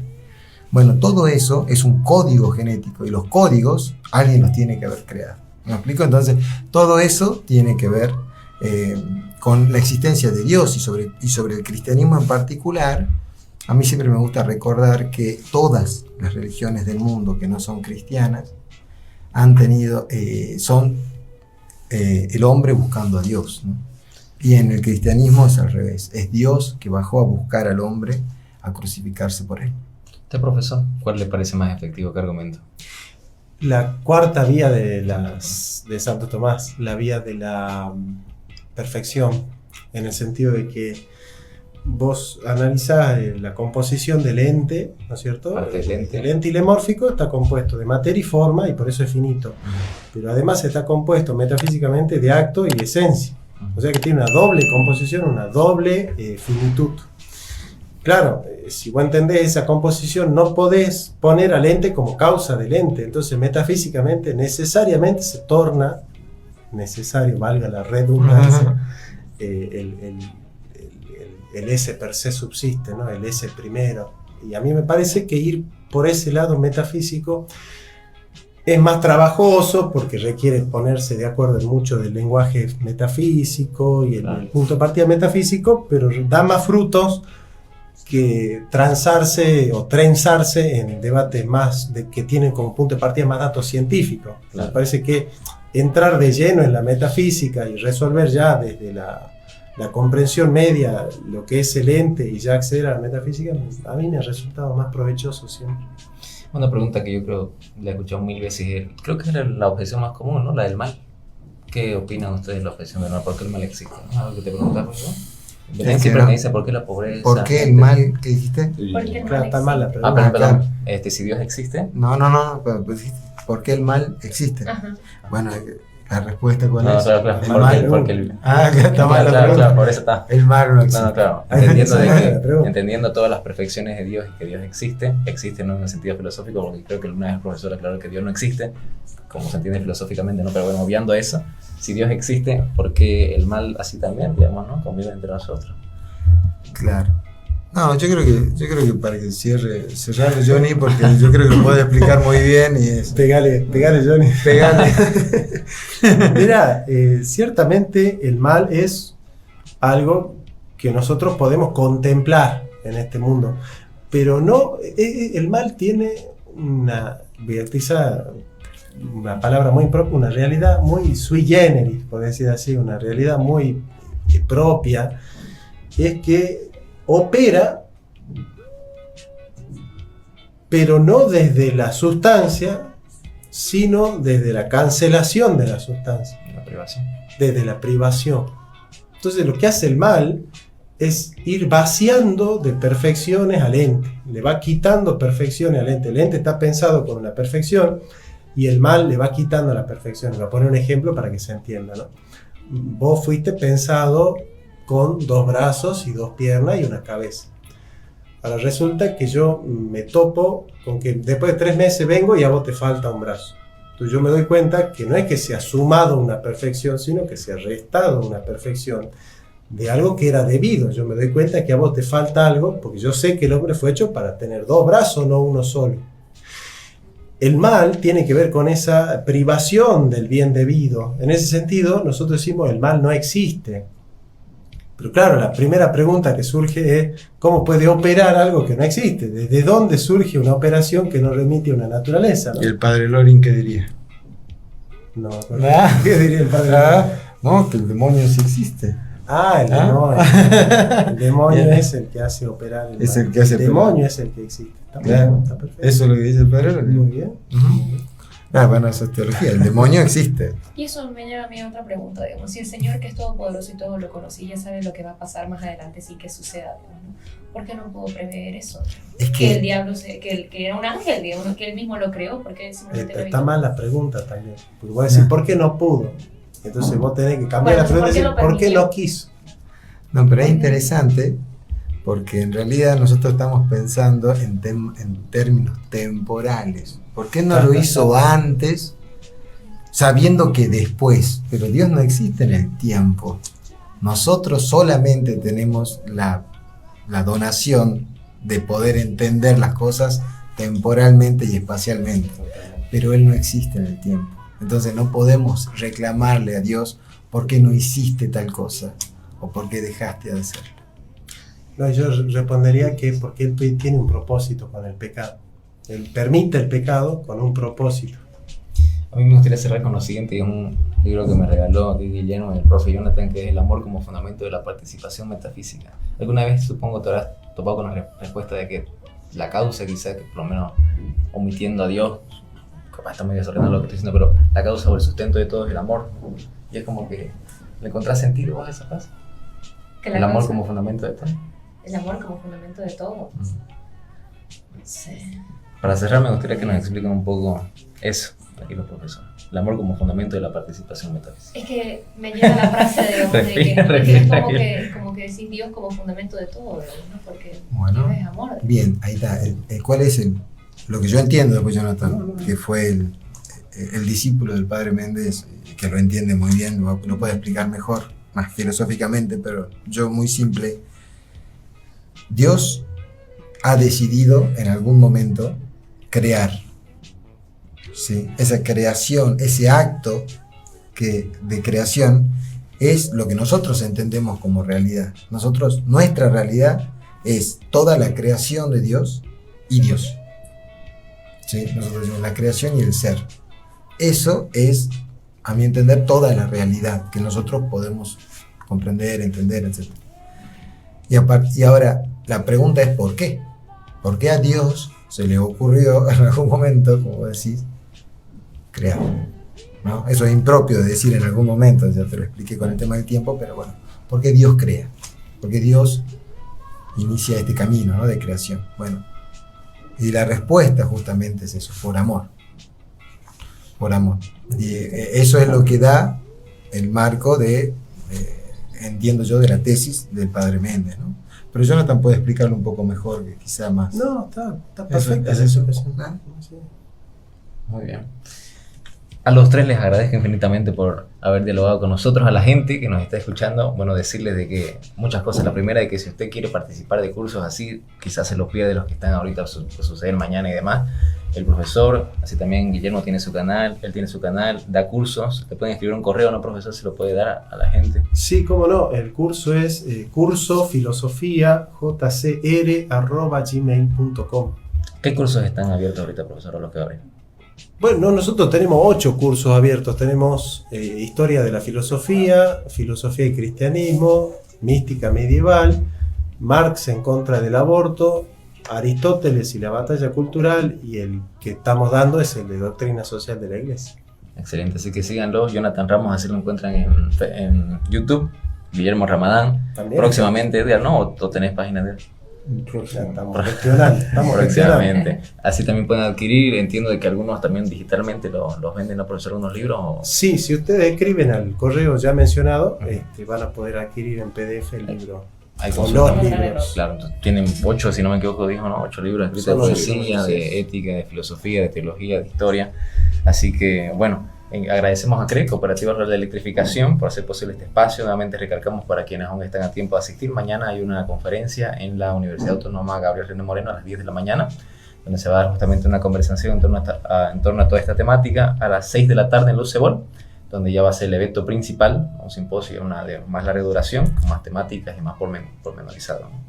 Bueno, todo eso es un código genético, y los códigos alguien los tiene que haber creado. ¿Me explico? Entonces, todo eso tiene que ver con la existencia de Dios y sobre el cristianismo en particular. A mí siempre me gusta recordar que todas las religiones del mundo que no son cristianas han tenido, son el hombre buscando a Dios, ¿no? Y en el cristianismo es al revés, es Dios que bajó a buscar al hombre a crucificarse por él. Usted, profesor, ¿cuál le parece más efectivo? ¿Qué argumento? La cuarta vía de Santo Tomás, la vía de la perfección, en el sentido de que vos analizás la composición del ente, ¿no es cierto? El ente ilemórfico está compuesto de materia y forma, y por eso es finito. Pero además está compuesto metafísicamente de acto y esencia. O sea que tiene una doble composición, una doble finitud. Claro, si vos entendés esa composición, no podés poner al ente como causa del ente. Entonces, metafísicamente, necesariamente se torna necesario, valga la redundancia, el ese per se subsiste, ¿no? El ese primero. Y a mí me parece que ir por ese lado metafísico es más trabajoso porque requiere ponerse de acuerdo en mucho del lenguaje metafísico y el punto de partida metafísico, pero da más frutos que transarse o trenzarse en debates más que tienen como punto de partida más datos científicos. Me parece que entrar de lleno en la metafísica y resolver ya desde la comprensión media lo que es el ente y ya acceder a la metafísica, a mí me ha resultado más provechoso siempre. Una pregunta que yo creo la he escuchado 1000 veces, creo que es la objeción más común, ¿no? La del mal. ¿Qué opinan ustedes de la objeción del mal? ¿Por qué el mal existe? ¿No? ¿Algo que te preguntas, ¿no? Belén siempre me dice, ¿por qué la pobreza? ¿Por qué el mal? ¿Qué dijiste? Porque Claro, está mal la pregunta. Perdón. Si Dios existe. No, pero dijiste, ¿por qué el mal existe? Ajá. Bueno, la respuesta cuál es. Claro. El mal. Porque el... Está mal la pregunta. Claro, por eso está. El mal no existe. No, claro. Entendiendo todas las perfecciones de Dios y que Dios existe no en el sentido filosófico, porque creo que una vez el profesor aclaró que Dios no existe, como se entiende filosóficamente, ¿no? Pero bueno, obviando eso, si Dios existe, ¿por qué el mal así también, digamos, ¿no? Convive entre nosotros? Claro. No, yo creo que para que cerrar Johnny, porque yo creo que lo puede explicar muy bien y es... Pegale, Johnny. Pegale. Mira, ciertamente el mal es algo que nosotros podemos contemplar en este mundo, pero no, el mal tiene una palabra muy propia, una realidad muy sui generis, por decir así, una realidad muy propia, es que opera, pero no desde la sustancia, sino desde la cancelación de la sustancia. La privación. Desde la privación. Entonces lo que hace el mal es ir vaciando de perfecciones al ente. Le va quitando perfecciones al ente. El ente está pensado con una perfección y el mal le va quitando la perfección. Voy a poner un ejemplo para que se entienda, ¿no? Vos fuiste pensado con 2 brazos y 2 piernas y una cabeza. Ahora resulta que yo me topo con que después de 3 meses vengo y a vos te falta un brazo. Entonces yo me doy cuenta que no es que se ha sumado una perfección, sino que se ha restado una perfección de algo que era debido. Yo me doy cuenta que a vos te falta algo, porque yo sé que el hombre fue hecho para tener 2 brazos, no uno solo. El mal tiene que ver con esa privación del bien debido. En ese sentido, nosotros decimos el mal no existe. Pero claro, la primera pregunta que surge es ¿cómo puede operar algo que no existe? ¿Desde dónde surge una operación que no remite a una naturaleza? ¿No? ¿Y el padre Loring qué diría? No, ¿qué diría el padre Loring? No, que el demonio sí existe. El demonio. El demonio es el que hace operar el mal. El demonio es el que existe. Está perfecto. Eso es lo que dice el padre Loring. Muy bien. Bueno, eso es teología. El demonio existe. Y eso me lleva a mí a otra pregunta, digamos, si el Señor, que es todopoderoso y todo lo conoce y ya sabe lo que va a pasar más adelante sin que suceda, digamos, ¿no? ¿Por qué no pudo prever eso? Es que el diablo, que era un ángel, digamos, que él mismo lo creó, porque simplemente lo Está hizo. mal la pregunta también. Porque voy a decir, ¿por qué no pudo? Entonces vos tenés que cambiar la pregunta y decir, ¿por qué no quiso? No, pero es interesante porque en realidad nosotros estamos pensando en términos temporales. ¿Por qué no lo hizo antes, sabiendo que después? Pero Dios no existe en el tiempo. Nosotros solamente tenemos la donación de poder entender las cosas temporalmente y espacialmente. Pero Él no existe en el tiempo. Entonces no podemos reclamarle a Dios por qué no hiciste tal cosa o por qué dejaste de hacerlo. No, yo respondería que porque Él tiene un propósito con el pecado. Él permite el pecado con un propósito. A mí me gustaría cerrar con lo siguiente, es un libro que me regaló Guillermo, el profe Jonathan, que es El amor como fundamento de la participación metafísica. Alguna vez supongo te habrás topado con la respuesta de que la causa, quizás, que por lo menos omitiendo a Dios, capaz está medio desordenado lo que estoy diciendo, pero la causa o el sustento de todo es el amor. Y es como que le encontrás sentido vos a esa frase. El amor como fundamento de todo. El amor como fundamento de todo. Sí. Para cerrar me gustaría que nos expliquen un poco eso, aquí los profesores. El amor como fundamento de la participación metafísica. Es que me lleva la frase de que es como que decís Dios como fundamento de todo, ¿no? Porque Bueno. Dios es amor. Bien, ahí está. ¿Cuál es lo que yo entiendo después, Jonathan, que fue el discípulo del padre Méndez, que lo entiende muy bien, lo puede explicar mejor, más filosóficamente, pero yo muy simple. Dios ha decidido en algún momento crear, ¿sí? Esa creación, ese acto de creación es lo que nosotros entendemos como realidad. Nuestra realidad es toda la creación de Dios y Dios. ¿Sí? Nosotros decimos la creación y el ser. Eso es, a mi entender, toda la realidad que nosotros podemos comprender, entender, etc. Y ahora, la pregunta es ¿por qué? ¿Por qué a Dios se le ocurrió en algún momento, como decís, crear? ¿No? Eso es impropio de decir en algún momento, ya te lo expliqué con el tema del tiempo, pero bueno, ¿por qué Dios crea? ¿Por qué Dios inicia este camino, ¿no?, de creación? Bueno, y la respuesta justamente es eso, por amor. Por amor. Y eso es lo que da el marco entiendo yo, de la tesis del padre Méndez, ¿no? Pero Jonathan puede explicarlo un poco mejor, que quizá más. No, está perfecta es la eso. explicación. Sí. Muy bien. A los tres les agradezco infinitamente por haber dialogado con nosotros. A la gente que nos está escuchando, bueno, decirles de que muchas cosas. La primera, de que si usted quiere participar de cursos así, quizás se los pida de los que están ahorita por suceder mañana y demás. El profesor, así también Guillermo tiene su canal, él tiene su canal, da cursos. Le pueden escribir un correo, ¿no, profesor? Se lo puede dar a la gente. Sí, cómo no. El curso es cursofilosofia@gmail.com. ¿Qué cursos están abiertos ahorita, profesor, a los que abren? Bueno, nosotros tenemos 8 cursos abiertos. Tenemos Historia de la Filosofía, Filosofía y Cristianismo, Mística Medieval, Marx en contra del aborto, Aristóteles y la batalla cultural, y el que estamos dando es el de Doctrina Social de la Iglesia. Excelente, así que síganlo. Jonathan Ramos, así lo encuentran en YouTube. Guillermo Ramadán. También. Próximamente, Edgar, ¿no? ¿O tenés página de él? Ya estamos gestionando. Próximamente. Así también pueden adquirir. Entiendo de que algunos también digitalmente los venden, ¿no, profesor? Unos libros. ¿O? Sí, si ustedes escriben al correo ya mencionado, van a poder adquirir en PDF el libro. Hay Con consultas. los libros. Claro, entonces tienen 8, si no me equivoco, dijo, ¿no? 8 libros escritos de Son los poesía, libros, de sí. ética, de filosofía, de teología, de historia. Así que, bueno, agradecemos a CRE, Cooperativa Rural de Electrificación, por hacer posible este espacio. Nuevamente recalcamos para quienes aún están a tiempo de asistir. Mañana hay una conferencia en la Universidad Autónoma Gabriel René Moreno a las 10 de la mañana, donde se va a dar justamente una conversación en torno a toda esta temática. A las 6 de la tarde en Lucebol, donde ya va a ser el evento principal, un simposio de más larga duración, con más temáticas y más pormenorizado, ¿no?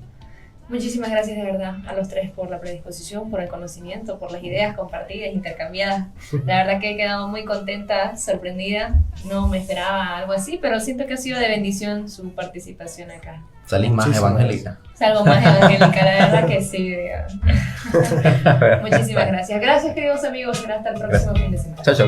Muchísimas gracias de verdad a los tres por la predisposición, por el conocimiento, por las ideas compartidas, intercambiadas. La verdad que he quedado muy contenta, sorprendida. No me esperaba algo así, pero siento que ha sido de bendición su participación acá. Salís más Muchísimas evangélica. Es algo más evangélica, la verdad que sí. Muchísimas gracias. Gracias, queridos amigos. Será hasta el próximo fin de semana. Chao, chao.